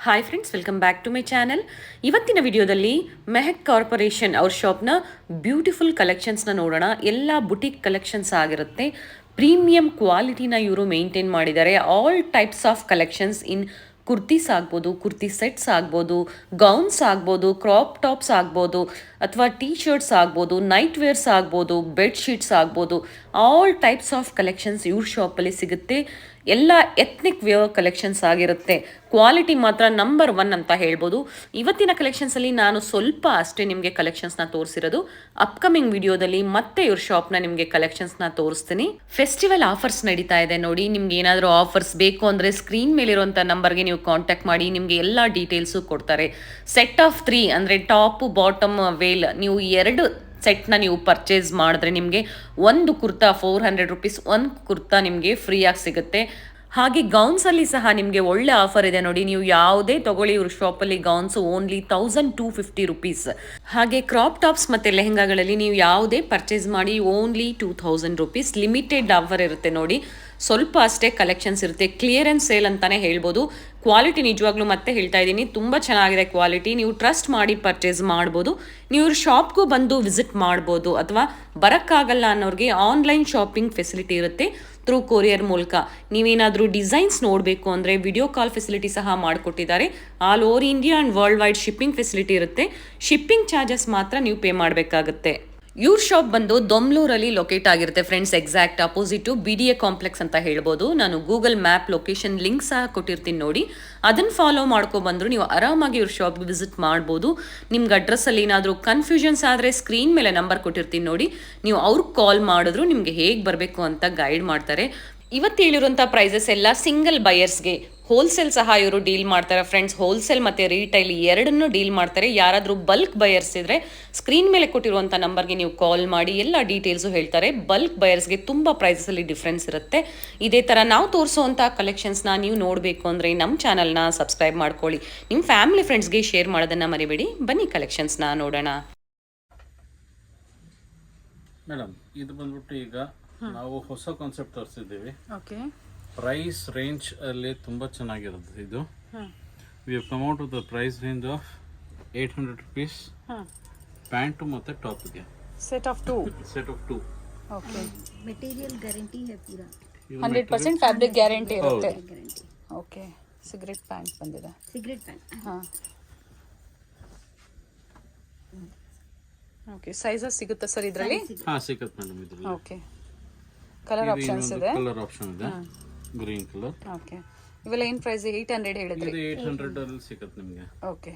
Hi friends, welcome back to my channel. ಇವತ್ತಿನ ವಿಡಿಯೋದಲ್ಲಿ Mehak corporation ಅವ್ರ ಶಾಪ್ನ ಬ್ಯೂಟಿಫುಲ್ ಕಲೆಕ್ಷನ್ಸ್ನ ನೋಡೋಣ. ಎಲ್ಲ ಬುಟಿಕ್ ಕಲೆಕ್ಷನ್ಸ್ ಆಗಿರುತ್ತೆ. ಪ್ರೀಮಿಯಂ ಕ್ವಾಲಿಟಿನ ಇವರು ಮೇಂಟೈನ್ ಮಾಡಿದ್ದಾರೆ. ಆಲ್ ಟೈಪ್ಸ್ ಆಫ್ ಕಲೆಕ್ಷನ್ಸ್ ಇನ್ ಕುರ್ತೀಸ್ ಆಗ್ಬೋದು, ಕುರ್ತಿ ಸೆಟ್ಸ್ ಆಗ್ಬೋದು, ಗೌನ್ಸ್ ಆಗ್ಬೋದು, ಕ್ರಾಪ್ ಟಾಪ್ಸ್ ಆಗ್ಬೋದು, ಅಥವಾ ಟೀ ಶರ್ಟ್ಸ್ ಆಗ್ಬೋದು, ನೈಟ್ ವೇರ್ಸ್ ಆಗ್ಬೋದು, ಬೆಡ್ಶೀಟ್ಸ್ ಆಗ್ಬೋದು. ಆಲ್ ಟೈಪ್ಸ್ ಆಫ್ ಕಲೆಕ್ಷನ್ಸ್ ಇವ್ರ ಶಾಪಲ್ಲಿ ಸಿಗುತ್ತೆ. ಎಲ್ಲ ಎತ್ನಿಕ್ ವೇರ್ ಕಲೆಕ್ಷನ್ಸ್ ಆಗಿರುತ್ತೆ. ಕ್ವಾಲಿಟಿ ಮಾತ್ರ ನಂಬರ್ 1 ಅಂತ ಹೇಳ್ಬೋದು. ಇವತ್ತಿನ ಕಲೆಕ್ಷನ್ಸಲ್ಲಿ ನಾನು ಸ್ವಲ್ಪ ಅಷ್ಟೇ ನಿಮಗೆ ಕಲೆಕ್ಷನ್ಸ್ನ ತೋರಿಸಿರೋದು. ಅಪ್ಕಮಿಂಗ್ ವಿಡಿಯೋದಲ್ಲಿ ಮತ್ತೆ ಇವ್ರ ಶಾಪ್ನ ನಿಮಗೆ ಕಲೆಕ್ಷನ್ಸ್ನ ತೋರಿಸ್ತೀನಿ. ಫೆಸ್ಟಿವಲ್ ಆಫರ್ಸ್ ನಡೀತಾ ಇದೆ ನೋಡಿ. ನಿಮ್ಗೆ ಏನಾದರೂ ಆಫರ್ಸ್ ಬೇಕು ಅಂದರೆ ಸ್ಕ್ರೀನ್ ಮೇಲಿರುವಂಥ ನಂಬರ್ಗೆ ನೀವು ಕಾಂಟ್ಯಾಕ್ಟ್ ಮಾಡಿ, ನಿಮಗೆ ಎಲ್ಲ ಡೀಟೇಲ್ಸು ಕೊಡ್ತಾರೆ. ಸೆಟ್ ಆಫ್ 3 ಅಂದರೆ ಟಾಪು ಬಾಟಮ್ ವೇಲ್, ನೀವು 2 ಸೆಟ್ನ ನೀವು ಪರ್ಚೇಸ್ ಮಾಡಿದ್ರೆ ನಿಮಗೆ ಒಂದು ಕುರ್ತಾ 400 ರುಪೀಸ್, ಒಂದು ಕುರ್ತಾ ನಿಮಗೆ ಫ್ರೀಯಾಗಿ ಸಿಗುತ್ತೆ. ಹಾಗೆ ಗೌನ್ಸಲ್ಲಿ ಸಹ ನಿಮಗೆ ಒಳ್ಳೆ ಆಫರ್ ಇದೆ ನೋಡಿ. ನೀವು ಯಾವುದೇ ತಗೊಳ್ಳಿ ಇವ್ರ ಶಾಪಲ್ಲಿ ಗೌನ್ಸ್ ಓನ್ಲಿ 1250 ರುಪೀಸ್. ಹಾಗೆ ಕ್ರಾಪ್ ಟಾಪ್ಸ್ ಮತ್ತು ಲೆಹಂಗಾಗಳಲ್ಲಿ ನೀವು ಯಾವುದೇ ಪರ್ಚೇಸ್ ಮಾಡಿ ಓನ್ಲಿ 2000 ರುಪೀಸ್. ಲಿಮಿಟೆಡ್ ಆಫರ್ ಇರುತ್ತೆ ನೋಡಿ. ಸ್ವಲ್ಪ ಅಷ್ಟೇ ಕಲೆಕ್ಷನ್ಸ್ ಇರುತ್ತೆ. ಕ್ಲಿಯರೆನ್ಸ್ ಸೇಲ್ ಅಂತಲೇ ಹೇಳ್ಬೋದು. ಕ್ವಾಲಿಟಿ ನಿಜವಾಗ್ಲೂ ಮತ್ತೆ ಹೇಳ್ತಾ ಇದ್ದೀನಿ, ತುಂಬ ಚೆನ್ನಾಗಿದೆ ಕ್ವಾಲಿಟಿ. ನೀವು ಟ್ರಸ್ಟ್ ಮಾಡಿ ಪರ್ಚೇಸ್ ಮಾಡ್ಬೋದು. ನೀವು ಇವ್ರ ಶಾಪ್ಗೂ ಬಂದು ವಿಸಿಟ್ ಮಾಡ್ಬೋದು, ಅಥವಾ ಬರೋಕ್ಕಾಗಲ್ಲ ಅನ್ನೋರಿಗೆ ಆನ್ಲೈನ್ ಶಾಪಿಂಗ್ ಫೆಸಿಲಿಟಿ ಇರುತ್ತೆ ಥ್ರೂ ಕೊರಿಯರ್ ಮೂಲಕ. ನೀವೇನಾದರೂ ಡಿಸೈನ್ಸ್ ನೋಡಬೇಕು ಅಂದರೆ ವಿಡಿಯೋ ಕಾಲ್ ಫೆಸಿಲಿಟಿ ಸಹ ಮಾಡಿಕೊಟ್ಟಿದ್ದಾರೆ. All over India and world wide shipping facility ಇರುತ್ತೆ. ಶಿಪ್ಪಿಂಗ್ ಚಾರ್ಜಸ್ ಮಾತ್ರ ನೀವು ಪೇ ಮಾಡಬೇಕಾಗುತ್ತೆ. ಇವ್ರ ಶಾಪ್ ಬಂದು ದೊಮ್ಲೂರಲ್ಲಿ ಲೊಕೇಟ್ ಆಗಿರುತ್ತೆ friends. Exact opposite BDA complex ಅಂತ ಹೇಳ್ಬೋದು. ನಾನು ಗೂಗಲ್ ಮ್ಯಾಪ್ ಲೊಕೇಶನ್ ಲಿಂಕ್ ಸಹ ಕೊಟ್ಟಿರ್ತೀನಿ ನೋಡಿ. ಅದನ್ನು ಫಾಲೋ ಮಾಡ್ಕೊಬಂದ್ರು ನೀವು ಆರಾಮಾಗಿ ಇವ್ರ ಶಾಪ್ಗೆ ವಿಸಿಟ್ ಮಾಡ್ಬೋದು. ನಿಮ್ಗೆ ಅಡ್ರೆಸ್ಸಲ್ಲಿ ಏನಾದರೂ ಕನ್ಫ್ಯೂಷನ್ಸ್ ಆದರೆ ಸ್ಕ್ರೀನ್ ಮೇಲೆ ನಂಬರ್ ಕೊಟ್ಟಿರ್ತೀನಿ ನೋಡಿ. ನೀವು ಅವ್ರಿಗೆ ಕಾಲ್ ಮಾಡಿದ್ರು ನಿಮಗೆ ಹೇಗೆ ಬರಬೇಕು ಅಂತ ಗೈಡ್ ಮಾಡ್ತಾರೆ. ಇವತ್ತು ಹೇಳಿರುವಂಥ ಪ್ರೈಸಸ್ ಎಲ್ಲ ಸಿಂಗಲ್ ಬಯರ್ಸ್ಗೆ. ಹೋಲ್ಸೇಲ್ ಸಹ ಇವರು ಡೀಲ್ ಮಾಡ್ತಾರೆ ಫ್ರೆಂಡ್ಸ್. ಹೋಲ್ಸೇಲ್ ಮತ್ತು ರೀಟೈಲ್ ಎರಡನ್ನೂ ಡೀಲ್ ಮಾಡ್ತಾರೆ. ಯಾರಾದರೂ ಬಲ್ಕ್ ಬಯರ್ಸ್ ಇದ್ದರೆ ಸ್ಕ್ರೀನ್ ಮೇಲೆ ಕೊಟ್ಟಿರುವಂಥ ನಂಬರ್ಗೆ ನೀವು ಕಾಲ್ ಮಾಡಿ, ಎಲ್ಲ ಡೀಟೇಲ್ಸು ಹೇಳ್ತಾರೆ. ಬಲ್ಕ್ ಬಯರ್ಸ್ಗೆ ತುಂಬ ಪ್ರೈಸಸಲ್ಲಿ ಡಿಫ್ರೆನ್ಸ್ ಇರುತ್ತೆ. ಇದೇ ಥರ ನಾವು ತೋರಿಸುವಂಥ ಕಲೆಕ್ಷನ್ಸ್ನ ನೀವು ನೋಡಬೇಕು ಅಂದರೆ ನಮ್ಮ ಚಾನಲ್ನ ಸಬ್ಸ್ಕ್ರೈಬ್ ಮಾಡ್ಕೊಳ್ಳಿ. ನಿಮ್ಮ ಫ್ಯಾಮಿಲಿ ಫ್ರೆಂಡ್ಸ್ಗೆ ಶೇರ್ ಮಾಡೋದನ್ನು ಮರಿಬೇಡಿ. ಬನ್ನಿ ಕಲೆಕ್ಷನ್ಸ್ನ ನೋಡೋಣ. ಮೇಡಮ್, ಇದು ಬಂದ್ಬಿಟ್ಟು ಈಗ ನಾವು ಹೊಸ ಕಾನ್ಸೆಪ್ಟ್ ತರಿಸಿದ್ದೀವಿ. ಓಕೆ, ಪ್ರೈಸ್ ರೇಂಜ್ ಅಲ್ಲಿ ತುಂಬಾ ಚೆನ್ನಾಗಿರುತ್ತೆ ಇದು. We have come out with the price range of 800 rupees. Pant ಮತ್ತೆ ಟಾಪ್ ಗೆ set of 2. Okay, material guarantee है पूरा. 100% ಫ್ಯಾಬ್ರಿಕ್ ಗ್ಯಾರಂಟಿ ಇರುತ್ತೆ. ಓಕೆ, ಸಿಗರೆಟ್ ಪ್ಯಾಂಟ್ ಬಂದಿದೆ. Cigarette pant. ಹಾಂ, ಓಕೆ. ಸೈಜಸ್ ಸಿಗುತ್ತಾ ಸರ್ ಇದರಲ್ಲಿ? ಹಾ, ಸಿಗುತ್ತೆ ಮೇಡಮ್ ಇದರಲ್ಲಿ. ಓಕೆ, ಕಲರ್ ಆಪ್ಷನ್ಸ್ ಇದೆ. ಕಲರ್ ಆಪ್ಷನ್ ಇದೆ, ಗ್ರೀನ್ ಕಲರ್. ಓಕೆ, ಇವೆಲ್ಲ ಏನು ಪ್ರೈಸ್? 800 ಹೇಳಿದ್ರಿ. ಇದು 800 ಅಲ್ಲಿ ಸಿಗುತ್ತೆ ನಿಮಗೆ. ಓಕೆ,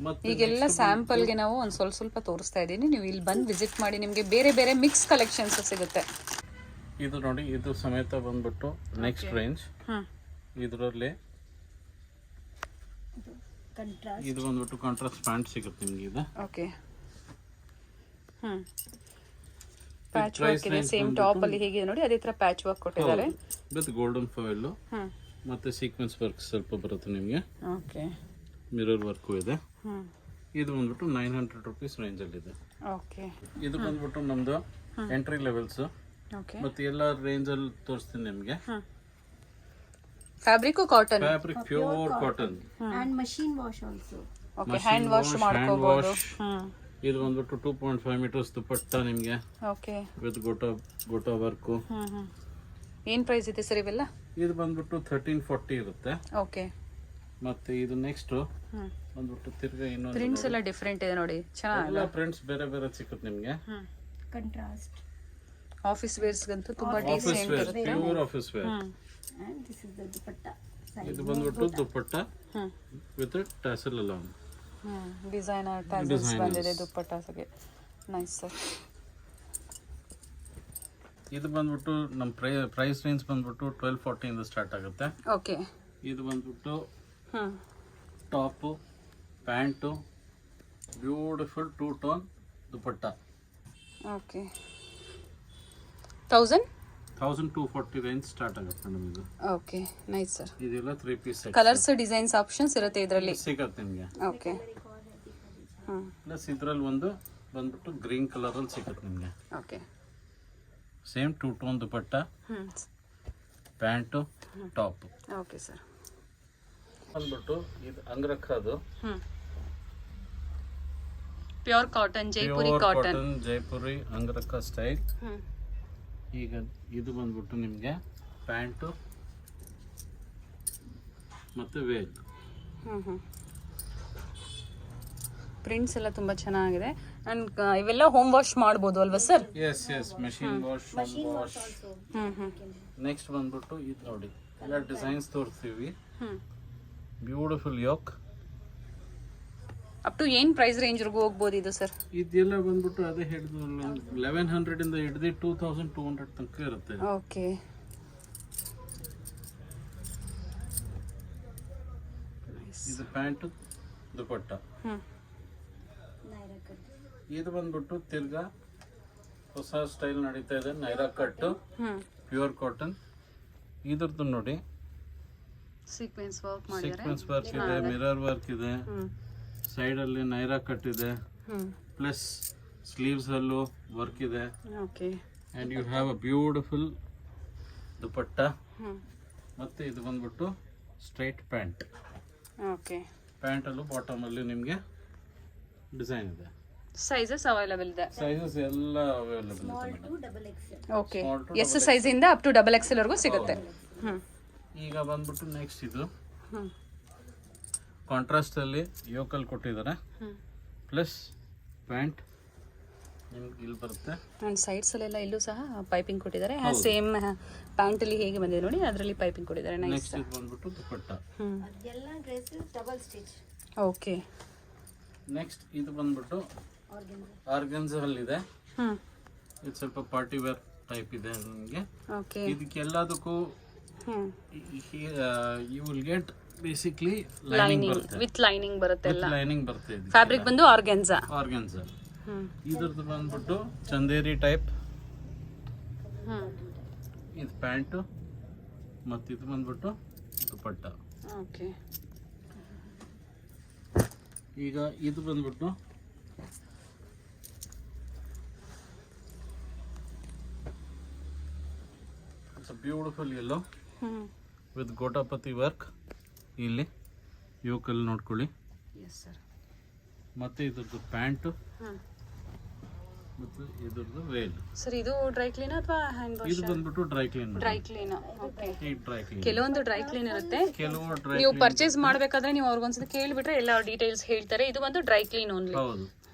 ಮತ್ತೆ ಈಗೆಲ್ಲ ಸ್ಯಾಂಪಲ್ಗೆ ನಾವು ಒಂದು ಸ್ವಲ್ಪ ತೋರಿಸ್ತಾ ಇದ್ದೀನಿ. ನೀವು ಇಲ್ಲಿ ಬಂದು ವಿಸಿಟ್ ಮಾಡಿ, ನಿಮಗೆ ಬೇರೆ ಬೇರೆ ಮಿಕ್ಸ್ ಕಲೆಕ್ಷನ್ಸ್ ಸಿಗುತ್ತೆ. ಇದು ನೋಡಿ, ಇದು ಸಮೇತ ಬಂದ್ಬಿಟ್ಟು ನೆಕ್ಸ್ಟ್ ರೇಂಜ್. ಇದರಲ್ಲಿ कंट्रास्ट. ಇದು ಬಂದ್ಬಿಟ್ಟು ಕಾಂಟ್ರಾಸ್ಟ್ ಪ್ಯಾಂಟ್ ಸಿಗುತ್ತೆ ನಿಮಗೆ. ಇದು ಓಕೆ, ಪ್ಯಾಚ್ ವರ್ಕ್ ಇದೆ. ಸೇಮ್ ಟಾಪ್ ಅಲ್ಲಿ ಹೇಗಿದೆ ನೋಡಿ, ಅದೇ ತರ ಪ್ಯಾಚ್ ವರ್ಕ್ ಕೊಟ್ಟಿದ್ದಾರೆ. ವಿತ್ ಗೋಲ್ಡನ್ ಫಾಯಿಲ್ ಮತ್ತೆ ಸೀಕ್ವೆನ್ಸ್ ವರ್ಕ್ ಸ್ವಲ್ಪ ಬರುತ್ತೆ ನಿಮಗೆ. ಓಕೆ, ಮಿರರ್ ವರ್ಕು ಇದೆ. ಇದು ಬಂದ್ಬಿಟ್ಟು 900 ರುಪೀಸ್ ರೇಂಜ್ ಅಲ್ಲಿ ಇದೆ. ಓಕೆ, ಇದು ಬಂದ್ಬಿಟ್ಟು ನಮ್ದು ಎಂಟ್ರಿ ಲೆವೆಲ್ಸ್. ಓಕೆ, ಮತ್ತೆ ಎಲ್ಲ ರೇಂಜ್ ಅಲ್ಲಿ ತೋರಿಸ್ತೀನಿ ನಿಮಗೆ. Fabric cotton, fabric pure cotton and machine wash also. Okay, hand wash ಮಾಡ್ಕೋಬಹುದು. ಇದು ಬಂದ್ಬಿಟ್ಟು 2.5 ಮೀಟರ್ಸ್ ದುಪಟ್ಟ ನಿಮಗೆ. Okay, with gota work. ಏನ್ ಪ್ರೈಸ್ ಇದೆ ಸರ್ ಇವೆಲ್ಲ? ಇದು ಬಂದ್ಬಿಟ್ಟು 1340 ಇರುತ್ತೆ. ಓಕೆ, ಮತ್ತೆ ಇದು ನೆಕ್ಸ್ಟ್ ಬಂದ್ಬಿಟ್ಟು ತಿರ್ಗಾ ಇನ್ನೊಂದು ಪ್ರಿಂಟ್ಸ್ ಎಲ್ಲ ಡಿಫ್ರೆಂಟ್ ಇದೆ ನೋಡಿ, ಚೆನ್ನಾಗಿ. ಎಲ್ಲ ಪ್ರಿಂಟ್ಸ್ ಬೇರೆ ಬೇರೆ ಸಿಗುತ್ತೆ ನಿಮಗೆ. Contrast. ಆಫೀಸ್ ವೇರ್ಸ್ ಗಂತೂ ತುಂಬಾ ಆಫೀಸ್ ಡಿಸೆಂಟ್ ವೇರ್, ಇರುತ್ತೆ. Pure office wear. And this is the dupatta. ಇದು ಬಂದ್ಬಿಟ್ಟು ದುಪಟ್ಟ ವಿತ್ ಟ್ಯಾಸಲ್ ಎಲ್ಲ. ಡಿಸೈನರ್ ಟ್ಯಾಸಲ್ಸ್ ಬಂದಿದೆ ದುಪ್ಪಟ್ಟಾಗೆ. Nice sir. ಇದು ಬಂದ್ಬಿಟ್ಟು ನಮ್ಮ ಪ್ರೈಸ್ ರೇಂಜ್ ಬಂದ್ಬಿಟ್ಟು 1240 ಇಂದ ಸ್ಟಾರ್ಟ್ ಆಗುತ್ತೆ. ಓಕೆ, ಇದು ಬಂದ್ಬಿಟ್ಟು top, pant, beautiful 2 tone dupatta. Okay, 1240 range start ಆಗುತ್ತೆ ಮೇಡಮ್ ಇದು. Okay, nice sir. ಇದೆಲ್ಲ 3 ಪೀಸ್ ಕಲರ್ಸ್ ಡಿಸೈನ್ಸ್ ಆಪ್ಷನ್ಸ್ ಇರುತ್ತೆ ಇದರಲ್ಲಿ. ಸಿಗುತ್ತೆ ನಿಮಗೆ. ಓಕೆ, ಪ್ಲಸ್ ಇದ್ರಲ್ಲಿ ಒಂದು ಬಂದ್ಬಿಟ್ಟು ಗ್ರೀನ್ ಕಲರ್ ಅಲ್ಲಿ ಸಿಗುತ್ತೆ ನಿಮಗೆ. Okay, same 2 tone dupatta, pant, top. Okay sir. ಬಂದ್ಬಿಟ್ಟು ಇದು ಅಂಗರಖದ್ದು pure cotton, Jaipuri cotton. Jaipuri angrakha style. ಈಗ ಇದು ಬಂದ್ಬಿಟ್ಟು ನಿಮಗೆ ಪ್ಯಾಂಟು ಮತ್ತು ವೇಲ್. ಪ್ರಿಂಟ್ಸ್ ಎಲ್ಲ ತುಂಬಾ ಚೆನ್ನಾಗಿದೆ. ಅಂಡ್ ಇವೆಲ್ಲ ಹೋಮ್ ವಾಶ್ ಮಾಡ್ಬೋದು ಅಲ್ವಾ ಸರ್? Yes machine wash, home wash. Next ಬಂದ್ಬಿಟ್ಟು ಇದು ನೋಡಿ, ಎಲ್ಲ ಡಿಸೈನ್ಸ್ ತೋರಿಸ್ತೀವಿ. Beautiful yoke. ಅಪ್ ಟು ಏನ್ ಪ್ರೈಸ್ ರೇಂಜ್ ವರೆಗೂ ಹೋಗ್ಬೋದು ಇದು ಸರ್? ಇದೆಲ್ಲ ಬಂದ್ಬಿಟ್ಟು ಅದೇ ಹಿಡಿದು 1100 ಇಂದ ಹಿಡಿದು 2200 ತನಕ ಇರುತ್ತೆ. ಓಕೆ. ಇದು ಪ್ಯಾಂಟ್, ದುಪಟ್ಟ. ಇದು ಬಂದ್ಬಿಟ್ಟು ತಿರ್ಗಾ ಹೊಸ ಸ್ಟೈಲ್ ನಡೀತಾ ಇದೆ, ನೈರಾ ಕಟ್ಟು, ಪ್ಯೂರ್ ಕಾಟನ್. ಇದ್ರದ್ದು ನೋಡಿ ಸೀಕ್ವೆನ್ಸ್ ವರ್ಕ್ ಮಾಡಿದ್ದಾರೆ. ಸೀಕ್ವೆನ್ಸ್ ವರ್ಕ್ ಇದೆ, ಮಿರರ್ ವರ್ಕ್ ಇದೆ, ಸೈಡ್ ಅಲ್ಲಿ ನೈರಾ ಕಟ್ ಇದೆ, ಪ್ಲಸ್ ಸ್ಲೀವ್ಸ್ ಅಲ್ಲೂ ವರ್ಕ್ ಇದೆ. Okay. And you have a beautiful dupatta. ಮತ್ತೆ ಇದು ಬಂದ್ಬಿಟ್ಟು ಸ್ಟ್ರೈಟ್ ಪ್ಯಾಂಟ್. ಓಕೆ. ಪ್ಯಾಂಟ್ ಅಲ್ಲೂ ಬಾಟಮ್ ಅಲ್ಲಿ ನಿಮಗೆ ಡಿಸೈನ್ ಇದೆ. ಸೈಜಸ್ ಅವೈಲೇಬಲ್ ಇದೆ. ಸೈಜಸ್ ಎಲ್ಲ ಅವೈಲೇಬಲ್ ಇದೆ. ಓಕೆ. ಎಸ್ ಸೈಜ್ ಇಂದ ಅಪ್ ಟು XXL ವರೆಗೂ ಸಿಗುತ್ತೆ. ಈಗ ಬಂದ್ಬಿಟ್ಟು ನೆಕ್ಸ್ಟ್ ಇದು ಕಾಂಟ್ರಾಸ್ಟ್ ಅಲ್ಲಿ ಯೋಕಲ್ ಕೊಟ್ಟಿದ್ದಾರೆ, ಪ್ಲಸ್ ಪ್ಯಾಂಟ್ ನಿಮ್ಗೆ ಇಲ್ಲಿ ಬರುತ್ತೆ. ಅಂಡ್ ಸೈಡ್ಸ್ ಅಲ್ಲೆಲ್ಲ ಇಲ್ಲೂ ಸಹ ಪೈಪಿಂಗ್ ಕೊಟ್ಟಿದ್ದಾರೆ. ಸೇಮ್ ಪ್ಯಾಂಟ್ ಅಲ್ಲಿ ಹೇಗೆ ಬಂದಿದೆ ನೋಡಿ, ಅದರಲ್ಲಿ ಪೈಪಿಂಗ್ ಕೊಟ್ಟಿದ್ದಾರೆ. ನೆಕ್ಸ್ಟ್ ಇದು ಬಂದ್ಬಿಟ್ಟು ದುಪಟ್ಟ. ಎಲ್ಲ dress double stitch. Okay. Next ಇದು ಬಂದ್ಬಿಟ್ಟು ಆರ್ಗನ್ಸಾ ಅಲ್ಲಿ ಇದೆ. ಇದು ಸ್ವಲ್ಪ ಪಾರ್ಟಿ ವೇರ್ ಟೈಪ್ ಇದೆ ನಿಮಗೆ. ಓಕೆ. ಇದಕ್ಕೆಲ್ಲದಕ್ಕೂ you will get basically lining ಬರುತ್ತೆ. ವಿತ್ ಲೈನಿಂಗ್ ಬರುತ್ತೆ. ಎಲ್ಲ ಲೈನಿಂಗ್ ಬರುತ್ತೆ. ಫ್ಯಾಬ್ರಿಕ್ ಬಂದು ಆರ್ಗನ್ಸಾ. ಇದ್ರದ್ದು ಬಂದ್ಬಿಟ್ಟು ಚಂದೇರಿ ಟೈಪ್. ಇದು ಪ್ಯಾಂಟು ಮತ್ತು ಇದು ಬಂದ್ಬಿಟ್ಟು ದುಪಟ್ಟ. ಓಕೆ. ಈಗ ಇದು ಬಂದ್ಬಿಟ್ಟು beautiful yellow with gota patti work. ಇಲ್ಲಿ ಯೋಕಲ್ಲಿ ನೋಡ್ಕೊಳ್ಳಿ. Yes sir. ಮತ್ತೆ ಇದ್ರದ್ದು ಪ್ಯಾಂಟು ಮತ್ತು ಇದ್ರದ್ದು ವೇಲ್. ಸರ್ ಇದು ಡ್ರೈ ಕ್ಲೀನ್ ಅಥವಾ ಹ್ಯಾಂಡ್ ವಾಶ್? ಇದು ಬಂದ್ಬಿಟ್ಟು dry clean. Dry clean. Okay. Dry clean. ಕೆಲವೊಂದು ಡ್ರೈ ಕ್ಲೀನ್ ಇರುತ್ತೆ. ಕೆಲವು ಡ್ರೈ ನೀವು ಪರ್ಚೇಸ್ ಮಾಡಬೇಕಾದ್ರೆ ನೀವು ಅವ್ರಿಗೊಂದ್ಸತಿ ಕೇಳಿಬಿಟ್ರೆ ಎಲ್ಲ ಡೀಟೇಲ್ಸ್ ಹೇಳ್ತಾರೆ. ಇದು ಬಂದು ಡ್ರೈ ಕ್ಲೀನ್ ಓನ್ಲಿ. ಹೌದು.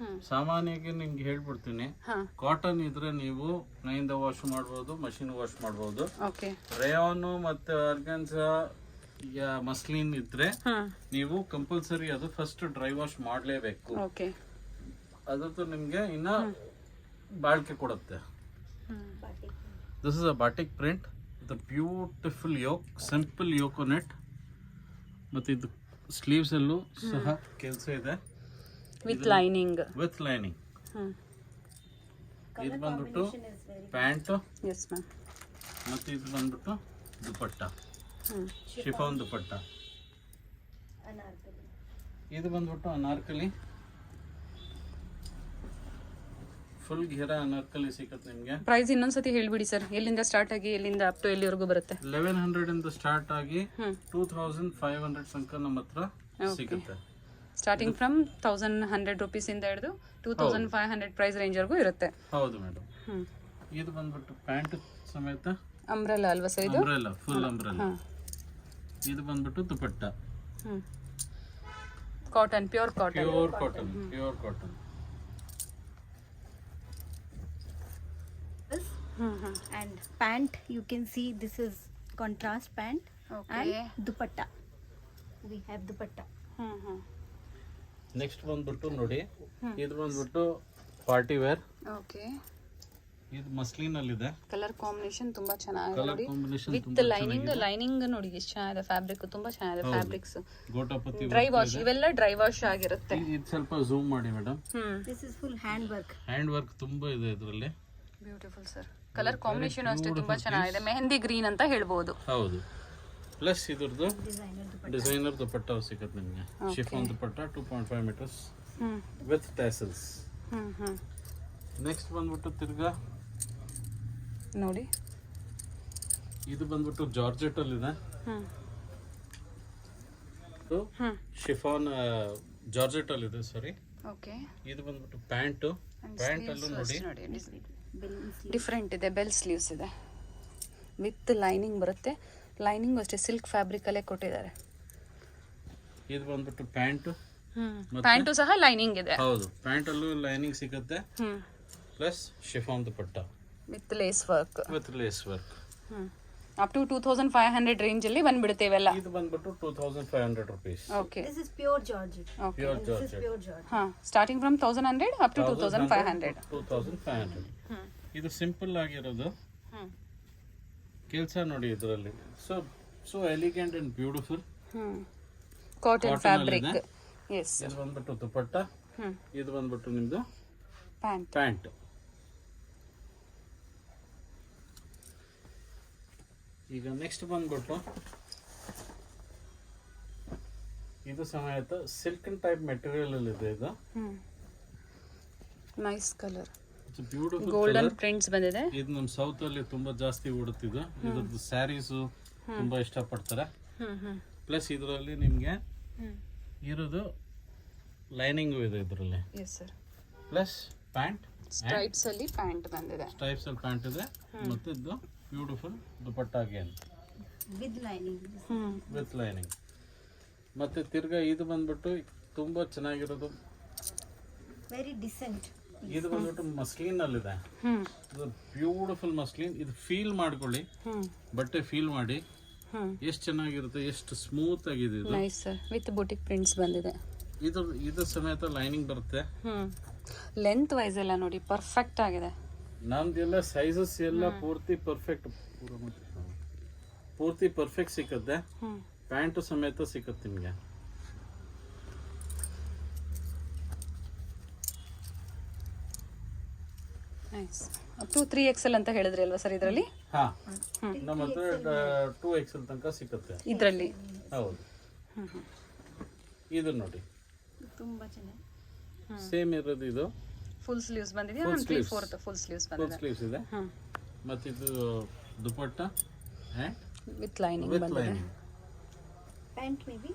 ಸಾಮಾನ್ಯವಾಗಿ ನಿಮ್ಗೆ ಹೇಳ್ಬಿಡ್ತೀನಿ, ಕಾಟನ್ ಇದ್ರೆ ನೀವು ಕೈಯಿಂದ ವಾಶ್ ಮಾಡ್ಬೋದು, ಮಷಿನ್ ವಾಶ್ ಮಾಡ್ಬೋದು. ಓಕೆ. ರೇಯಾನ್ ಮತ್ತೆ ಆರ್ಗನ್ಸಾ ಮಸ್ಲಿನ್ ಇದ್ರೆ ನೀವು ಕಂಪಲ್ಸರಿ ಅದು ಫಸ್ಟ್ ಡ್ರೈ ವಾಶ್ ಮಾಡಲೇಬೇಕು. ಓಕೆ. ಅದ್ರದ್ದು ನಿಮ್ಗೆ ಇನ್ನ ಬಾಳ್ಕೆ ಕೊಡುತ್ತೆ. This is a batik print with beautiful yoke, simple yoke on it. ಮತ್ತೆ ಇದು ಸ್ಲೀವ್ಸ್ ಅಲ್ಲೂ ಸಹ ಕೆಲಸ ಇದೆ ವಿತ್ ಲೈನಿಂಗ್. With lining. ಇದು ಬಂದ್ಬಿಟ್ಟು ಪ್ಯಾಂಟ್. Yes ma'am. ಮತ್ತೆ ಇದು ಬಂದ್ಬಿಟ್ಟು ದುಪಟ್ಟ, ಶಿಫಾನ್ ದುಪಟ್ಟ. ಇದು ಬಂದ್ಬಿಟ್ಟು ಅನಾರ್ಕಲಿ, ಫುಲ್ ಘೇರಾ ಅನಾರ್ಕಲಿ ಸಿಗುತ್ತೆ ನಿಮಗೆ. ಪ್ರೈಸ್ ಇನ್ನೊಂದ್ಸತಿ ಹೇಳ್ಬಿಡಿ ಸರ್, ಎಲ್ಲಿಂದ ಸ್ಟಾರ್ಟ್ ಆಗಿ ಎಲ್ಲಿಂದ ಅಪ್ ಟು ಎಲ್ಲಿವರೆಗೂ ಬರುತ್ತೆ? 1100 ಇಂದ ಸ್ಟಾರ್ಟ್ ಆಗಿ 2500 ತನಕ ನಮ್ಮ ಹತ್ರ ಸಿಗುತ್ತೆ. ಸ್ಟಾರ್ಟಿಂಗ್ ಫ್ರಮ್ 1100 rupees ಇಂದ ಹಿಡಿದು 2500 ಪ್ರೈಸ್ ರೇಂಜ್ ವರೆಗೂ ಇರುತ್ತೆ. ಹೌದು ಮೇಡಮ್. ಇದು ಬಂದ್ಬಿಟ್ಟು ಪ್ಯಾಂಟ್ ಸಮೇತ ಅಂಬ್ರೆಲಾ ಅಲ್ವಾ ಸರ್ ಇದು? Umbrella, full umbrella. ಇದು ಬಂದ್ಬಿಟ್ಟು dupatta. Cotton, pure cotton. Pure cotton, pure cotton. And pant, you can see this is contrast pant. Okay. And dupatta. We have dupatta. Next ಬಂದ್ಬಿಟ್ಟು ನೋಡಿ, ಇದು ಬಂದ್ಬಿಟ್ಟು ಪಾರ್ಟಿ ವೇರ್. ಓಕೆ. ಇದು muslin ಅಲ್ಲಿ ಇದೆ. ಕಲರ್ ಕಾಂಬಿನೇಷನ್ ತುಂಬಾ ಚೆನ್ನಾಗಿದೆ ಕಲರ್ ನೋಡಿ. ಕಾಂಬಿನೇಷನ್ ವಿತ್ ಲೈನಿಂಗ್ ನೋಡಿ ಎಷ್ಟು ಚೆನ್ನಾಗಿದೆ. ಫ್ಯಾಬ್ರಿಕ್ ತುಂಬಾ ಚೆನ್ನಾಗಿದೆ. ಫ್ಯಾಬ್ರಿಕ್ಸ್ ಗೋಟಾಪತಿ ಡ್ರೈ ವಾಶ್, ಇವೆಲ್ಲ ಡ್ರೈ ವಾಶ್ ಆಗಿರುತ್ತೆ. ಇದು ಸ್ವಲ್ಪ ಝೂಮ್ ಮಾಡಿ madam. This is full hand work. Hand work ತುಂಬಾ ಇದೆ ಇದರಲ್ಲಿ. Beautiful sir. ಕಲರ್ ಕಾಂಬಿನೇಷನ್ ಅಷ್ಟೇ ತುಂಬಾ ಚೆನ್ನಾಗಿದೆ. ಮೆಹಂದಿ ಗ್ರೀನ್ ಅಂತ ಹೇಳ್ಬೋದು. ಹೌದು. ಪ್ಲಸ್ ಇದ್ರದ್ದು ಡಿಸೈನರ್ ದುಪಟ್ಟ ಸಿಗುತ್ತೆ ನಿಮಗೆ. Chiffon dupatta 2.5 meters with tassels. Next ಬಂದ್ಬಿಟ್ಟು ತಿರ್ಗಾ ನೋಡಿ, ಇದು ಬಂದ್ಬಿಟ್ಟು ಜಾರ್ಜೆಟ್ ಅಲ್ಲಿ ಇದೆ. ಬಂದ್ಬಿಟ್ಟು ಶಿಫಾನ್ ಜಾರ್ಜೆಟ್ ಅಲ್ಲಿ ಇದೆ, ಸಾರಿ. ಓಕೆ, ಇದು ಬಂದ್ಬಿಟ್ಟು ಪ್ಯಾಂಟು. ಪ್ಯಾಂಟ್ ಅಲ್ಲೂ ನೋಡಿ ಡಿಫ್ರೆಂಟ್ ಇದೆ. ಬೆಲ್ ಸ್ಲೀವ್ಸ್ ಇದೆ ವಿತ್ ಲೈನಿಂಗ್ ಬರುತ್ತೆ. ಲೈನಿಂಗ್ ಅಷ್ಟೇ ಸಿಲ್ಕ್ ಫ್ಯಾಬ್ರಿಕ್ ಅಲ್ಲೇ ಕೊಟ್ಟಿದ್ದಾರೆ. ಇದು ಬಂದ್ಬಿಟ್ಟು ಪ್ಯಾಂಟು. ಪ್ಯಾಂಟು ಸಹ ಲೈನಿಂಗ್ ಇದೆ. ಹೌದು, ಪ್ಯಾಂಟ್ ಅಲ್ಲೂ ಲೈನಿಂಗ್ ಸಿಗುತ್ತೆ. Plus chiffon dupatta with lace work. With lace work. Up to 2500 range ಅಲ್ಲಿ ಬಂದ್ಬಿಡುತ್ತೆ ಇವೆಲ್ಲ. ಇದು ಬಂದ್ಬಿಟ್ಟು 2500 rupees. Okay, This is pure Georgette. Pure This is Georgette. pure Georgette. ಹಾ, ಸ್ಟಾರ್ಟಿಂಗ್ ಫ್ರಮ್ 1100 ಅಪ್ ಟು 2500. 2500. ಇದು ಸಿಂಪಲ್ ಆಗಿರೋದು. ಕೆಲಸ ನೋಡಿ ಇದರಲ್ಲಿ. So elegant and beautiful. Cotton fabric. Yes. ಇದು ಬಂದ್ಬಿಟ್ಟು ದುಪಟ್ಟ. ಇದು ಬಂದ್ಬಿಟ್ಟು ನಿಮ್ದು ಪ್ಯಾಂಟ್. ಪ್ಯಾಂಟ್. ಈಗ ನೆಕ್ಸ್ಟ್ ಬಂದ್ಬಿಟ್ಟು ಇದು ಸಮೇತ ಸಿಲ್ಕನ್ ಟೈಪ್ ಮೆಟೀರಿಯಲ್ ಅಲ್ಲಿ ಇದೆ. ಇದು nice colour, beautiful golden prints ಬಂದಿದೆ. ಇದು ನಮ್ಮ ಸೌತ್ ಅಲ್ಲಿ ತುಂಬಾ ಜಾಸ್ತಿ ಉಡುತ್ತಿದ್ದು. ಇದ್ರದ್ದು ಸ್ಯಾರೀಸ್ ತುಂಬಾ ಇಷ್ಟಪಡ್ತಾರೆ. ಪ್ಲಸ್ ಇದರಲ್ಲಿ ನಿಮ್ಗೆ ಇರೋದು ಲೈನಿಂಗ್ ಇದೆ ಇದರಲ್ಲಿ. Yes sir. Plus pant stripes ಅಲ್ಲಿ ಪ್ಯಾಂಟ್ ಬಂದಿದೆ. ಸ್ಟ್ರೈಪ್ಸ್ ಅಲ್ಲಿ ಪ್ಯಾಂಟ್ ಇದೆ. ಮತ್ತೆ ಇದು beautiful dupatta again With lining. With lining. ಮತ್ತೆ ತಿರ್ಗಾ ಇದು ಬಂದ್ಬಿಟ್ಟು ತುಂಬಾ ಚೆನ್ನಾಗಿರೋದು. Very decent. ಇದು ಬಂದ್ಬಿಟ್ಟು ಮಸ್ಲಿನ್ ಅಲ್ಲಿದೆ. ಇದು ಬ್ಯೂಟಿಫುಲ್ ಮಸ್ಲಿನ್. ಇದು ಫೀಲ್ ಮಾಡ್ಕೊಳ್ಳಿ, ಬಟ್ಟೆ ಫೀಲ್ ಮಾಡಿ ಎಷ್ಟು ಚೆನ್ನಾಗಿರುತ್ತೆ, ಎಷ್ಟು ಸ್ಮೂತ್ ಆಗಿದೆ ಇದು. Nice sir, with boutique prints ಬಂದಿದೆ. ಇದು ಸಮೇತ ಲೈನಿಂಗ್ ಬರುತ್ತೆ. ಲೆಂತ್ ವೈಸ್ ಎಲ್ಲ ನೋಡಿ ಪರ್ಫೆಕ್ಟ್ ಆಗಿದೆ. ನಮ್ದೆಲ್ಲ ಸೈಜಸ್ ಎಲ್ಲ ಪೂರ್ತಿ ಪರ್ಫೆಕ್ಟ್ ಸಿಕ್ಕತ್ತೆ. ಪ್ಯಾಂಟು ಸಮೇತ ಸಿಕ್ಕತ್ತೆ ನಿಮ್ಗೆ. ನೈಸ್. ಅಪ್ ಟು 3XL ಅಂತ ಹೇಳಿದ್ರಿ ಅಲ್ವಾ ಸರ್ ಇದರಲ್ಲಿ? ಹಾ, ನಮ್ಮ ಹತ್ರ 2XL ತನಕ ಸಿಕ್ಕತ್ತೆ ಇದರಲ್ಲಿ. ಹೌದು. ಇದು ನೋಡಿ ತುಂಬಾ ಚೆನ್ನಾಗಿ. ಸೇಮ್ ಇರೋದು. ಇದು ಫುಲ್ ಸ್ಲೀವ್ಸ್ ಬಂದಿದೆ. 3/4 ಫುಲ್ ಸ್ಲೀವ್ಸ್ ಫುಲ್ ಬಂದಿದೆ. ಸ್ಲೀವ್ಸ್ ಇದೆ. ಮತ್ತೆ ಇದು dupatta and with lining with ಬಂದಿದೆ. ಲೈನಿಂಗ್. Pant maybe.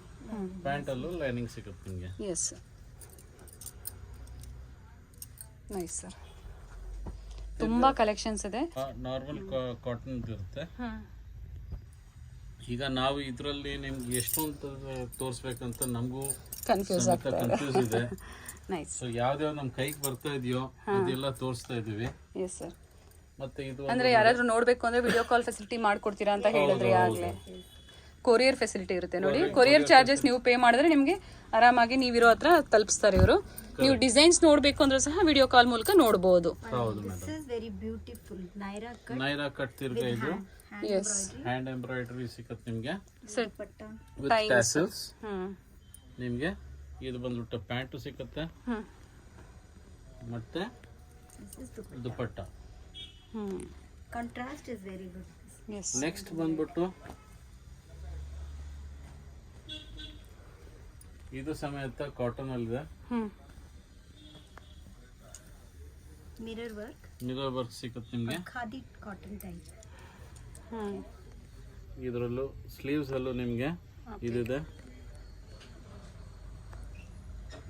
ಪ್ಯಾಂಟ್ ಅಲ್ಲೂ ಲೈನಿಂಗ್ ಸಿಗುತ್ತೆ ನಿಮಗೆ. Yes, nice sir. ತುಂಬಾ ಕಲೆಕ್ಷನ್ಸ್ ಇದೆ. ನಾರ್ಮಲ್ ಕಾಟನ್ ಇರುತ್ತೆ. ಈಗ ನಾವು ಇದರಲ್ಲಿ ನಿಮ್ಗೆ ಎಷ್ಟು ಅಂತ ತೋರಿಸ್ಬೇಕಂತ ನಮಗೂ ಕನ್ಫ್ಯೂಸ್ ಇದೆ. ನೈಸ್. ಸೊ ಯಾವ್ದಾವ್ ನಮ್ ಕೈಗೆ ಬರ್ತಾ ಇದೆಯೋ ಅದೆಲ್ಲ ತೋರಿಸ್ತಾ ಇದೀವಿ. Yes sir. ಮತ್ತೆ ಇದು ಅಂದ್ರೆ ಯಾರಾದ್ರೂ ನೋಡ್ಬೇಕು ಅಂದ್ರೆ ವಿಡಿಯೋ ಕಾಲ್ ಫೆಸಿಲಿಟಿ ಮಾಡ್ಕೊಡ್ತೀರಾ ಅಂತ ಹೇಳಿದ್ರಿ ಆಗ್ಲೇ. ಕೊರಿಯರ್ ಫೆಸಿಲಿಟಿ ಇರುತ್ತೆ ನೋಡಿ. ಕೊರಿಯರ್ ಚಾರ್ಜಸ್ ನೀವು ಪೇ ಮಾಡಿದ್ರೆ ನಿಮ್ಗೆ ಆರಾಮಾಗಿ ನೀವಿರೋ ಹತ್ರ ತಲುಪಿಸ್ತಾರೆ ಇವರು. ನೀವು ಡಿಸೈನ್ಸ್ ನೋಡ್ಬೇಕು ಅಂದ್ರೆ ಸಹ ವಿಡಿಯೋ ಕಾಲ್ ಮೂಲಕ ನೋಡಬಹುದು. ಹೌದು This is very beautiful. Naira cut ತಿರ್ಗ ಇದು ಎಸ್, ಹ್ಯಾಂಡ್ ಎಂಬ್ರಾಯ್ಡರಿ ಸಿಕ್ಕತ್ತೆ ನಿಮ್ಗೆ ಸೆಟ್ Dupatta. With tassels. ನಿಮ್ಗೆ ಇದು ಬಂದ್ಬಿಟ್ಟು ಪ್ಯಾಂಟು ಸಿಕ್ಕತ್ತೆ. ಮತ್ತೆ This is dupatta. Dupatta. Contrast is very good. Yes. Next ಬಂದ್ಬಿಟ್ಟು ಇದು ಸಮೇತ ಕಾಟನ್ ಅಲ್ಲಿದೆ. Mirror work. ಮಿರರ್ ವರ್ಕ್ ಸಿಕ್ಕತ್ತೆ ನಿಮ್ಗೆ. Khadi cotton type. ಇದರಲ್ಲೂ ಸ್ಲೀವ್ಸ್ ಅಲ್ಲೂ ನಿಮ್ಗೆ ಇದಿದೆ.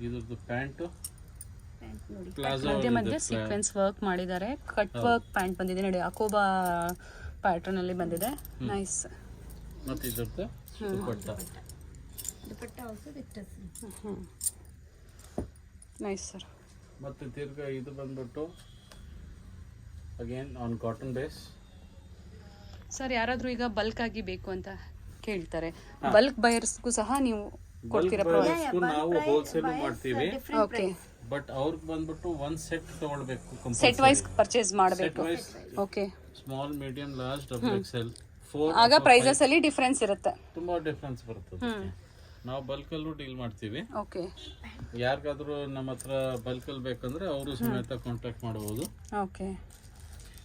ಇದ್ರದ್ದು ಪ್ಯಾಂಟು Pant ನೋಡಿ. ಪ್ಲಾಜೋ ಮಧ್ಯೆ ಮಧ್ಯೆ ಸೀಕ್ವೆನ್ಸ್ ವರ್ಕ್ ಮಾಡಿದ್ದಾರೆ. ಕಟ್ ವರ್ಕ್ ಪ್ಯಾಂಟ್ ಬಂದಿದೆ ನೋಡಿ, ಅಕೋಬಾ ಪ್ಯಾಟರ್ನ್ ಅಲ್ಲಿ ಬಂದಿದೆ. ನೈಸ್. ಮತ್ತೆ ಇದ್ರದ್ದು dupatta. Dupatta also with tassel. Nice sir. ಮತ್ತೆ ತಿರ್ಗಾ ಇದು ಬಂದ್ಬಿಟ್ಟು again on cotton base. Sir ಯಾರಾದ್ರೂ ಈಗ ಬಲ್ಕ್ ಆಗಿ ಬೇಕು ಅಂತ ಕೇಳ್ತಾರೆ, ಬಲ್ಕ್ ಬಯರ್ಸ್ಗೂ ಸಹ ನೀವು ಕೊಡ್ತೀರಾ? ನಾವು ಹೋಲ್ಸೇಲ್ ಮಾಡ್ತೀವಿ. Different okay, price. ಬಟ್ ಅವ್ರಿಗೆ ಬಂದ್ಬಿಟ್ಟು ಒಂದ್ ಸೆಟ್ ತಗೊಳ್ಬೇಕು. ಸೆಟ್ ವೈಸ್ ಪರ್ಚೇಸ್ ಮಾಡಬೇಕು. Okay, small, medium, large, XXL 4 ಆಗ ಪ್ರೈಸಸ್ ಅಲ್ಲಿ ಡಿಫರೆನ್ಸ್ ಇರುತ್ತೆ. ತುಂಬಾ ಡಿಫ್ರೆನ್ಸ್ ಬರ್ತದೆ. ನಾವು ಬಲ್ಕ್ ಅಲ್ಲೂ ಡೀಲ್ ಮಾಡ್ತೀವಿ. ಓಕೆ, ಯಾರಿಗಾದ್ರೂ ನಮ್ಮ ಹತ್ರ ಬಲ್ಕ್ ಅಲ್ಲಿ ಬೇಕಂದ್ರೆ ಅವರು ಸಮೇತ ಕಾಂಟ್ಯಾಕ್ಟ್ ಮಾಡಬಹುದು. ಓಕೆ.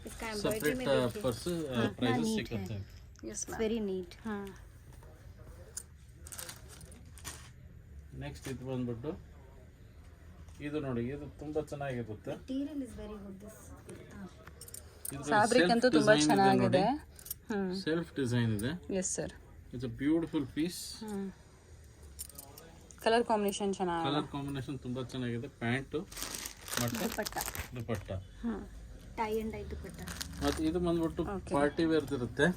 इसका ಸಪರೇಟ್ ಪ್ರೈಸಸ್ ಸಿಗುತ್ತೆ. Yes It's very neat. Next ಇದು ಬಂದ್ಬಿಟ್ಟು ಇದು ನೋಡಿ, ಇದು ತುಂಬಾ ಚೆನ್ನಾಗಿರುತ್ತೆ. Material is very good. This. ಫ್ಯಾಬ್ರಿಕ್ ಅಂತೂ ತುಂಬಾ ಚೆನ್ನಾಗಿದೆ. ಸೆಲ್ಫ್ ಡಿಸೈನ್ ಇದೆ. Yes sir. It's a beautiful piece. Colour combination ಚೆನ್ನಾಗಿ. ಕಲರ್ ಕಾಂಬಿನೇಷನ್ ತುಂಬಾ ಚೆನ್ನಾಗಿದೆ. ಪ್ಯಾಂಟು ಮತ್ತೆ dupatta. Dupatta. Tie and dye dupatta. ಮತ್ತೆ ಇದು ಬಂದ್ಬಿಟ್ಟು ಪಾರ್ಟಿ ವೇರ್ ಇರುತ್ತೆ.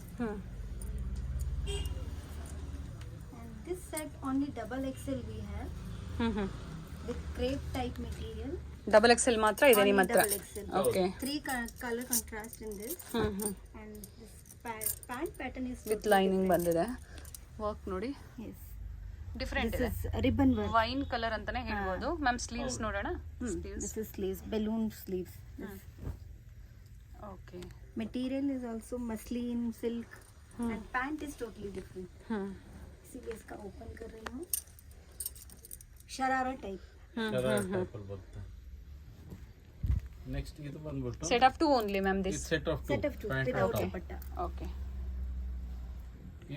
And this set only double XL we have with crepe type material. Double XL ಮಾತ್ರ ಇದೆ ನಿಮ್ಮ ಹತ್ರ. Double XL. Okay. 3 color contrast in this. And this pant pattern is with lining ಬಂದಿದೆ. Work ನೋಡಿ yes. Different This ಇದೆ. is ribbon work. Wine colour ಅಂತಾನೆ ಹೇಳ್ಬೋದು. Ma'am sleeves ನೋಡೋಣ. This is sleeves, balloon sleeves. Okay. Material is also muslin, silk, and pant is totally different. इसीलिए इसका open कर रही हूँ. शरारा टाइप. ಶರಾರಾ ಟೈಪ್ ಅಲ್ಲಿ ಬರುತ್ತೆ. ನೆಕ್ಸ್ಟ್ ಇದು ಬಂದ್ಬಿಟ್ಟು ಸೆಟ್ ಆಫ್ 2 ಓನ್ಲಿ ಮ್ಯಾಮ್ ಇದು this. Set of Set of 2 pant without top. dupatta. Okay.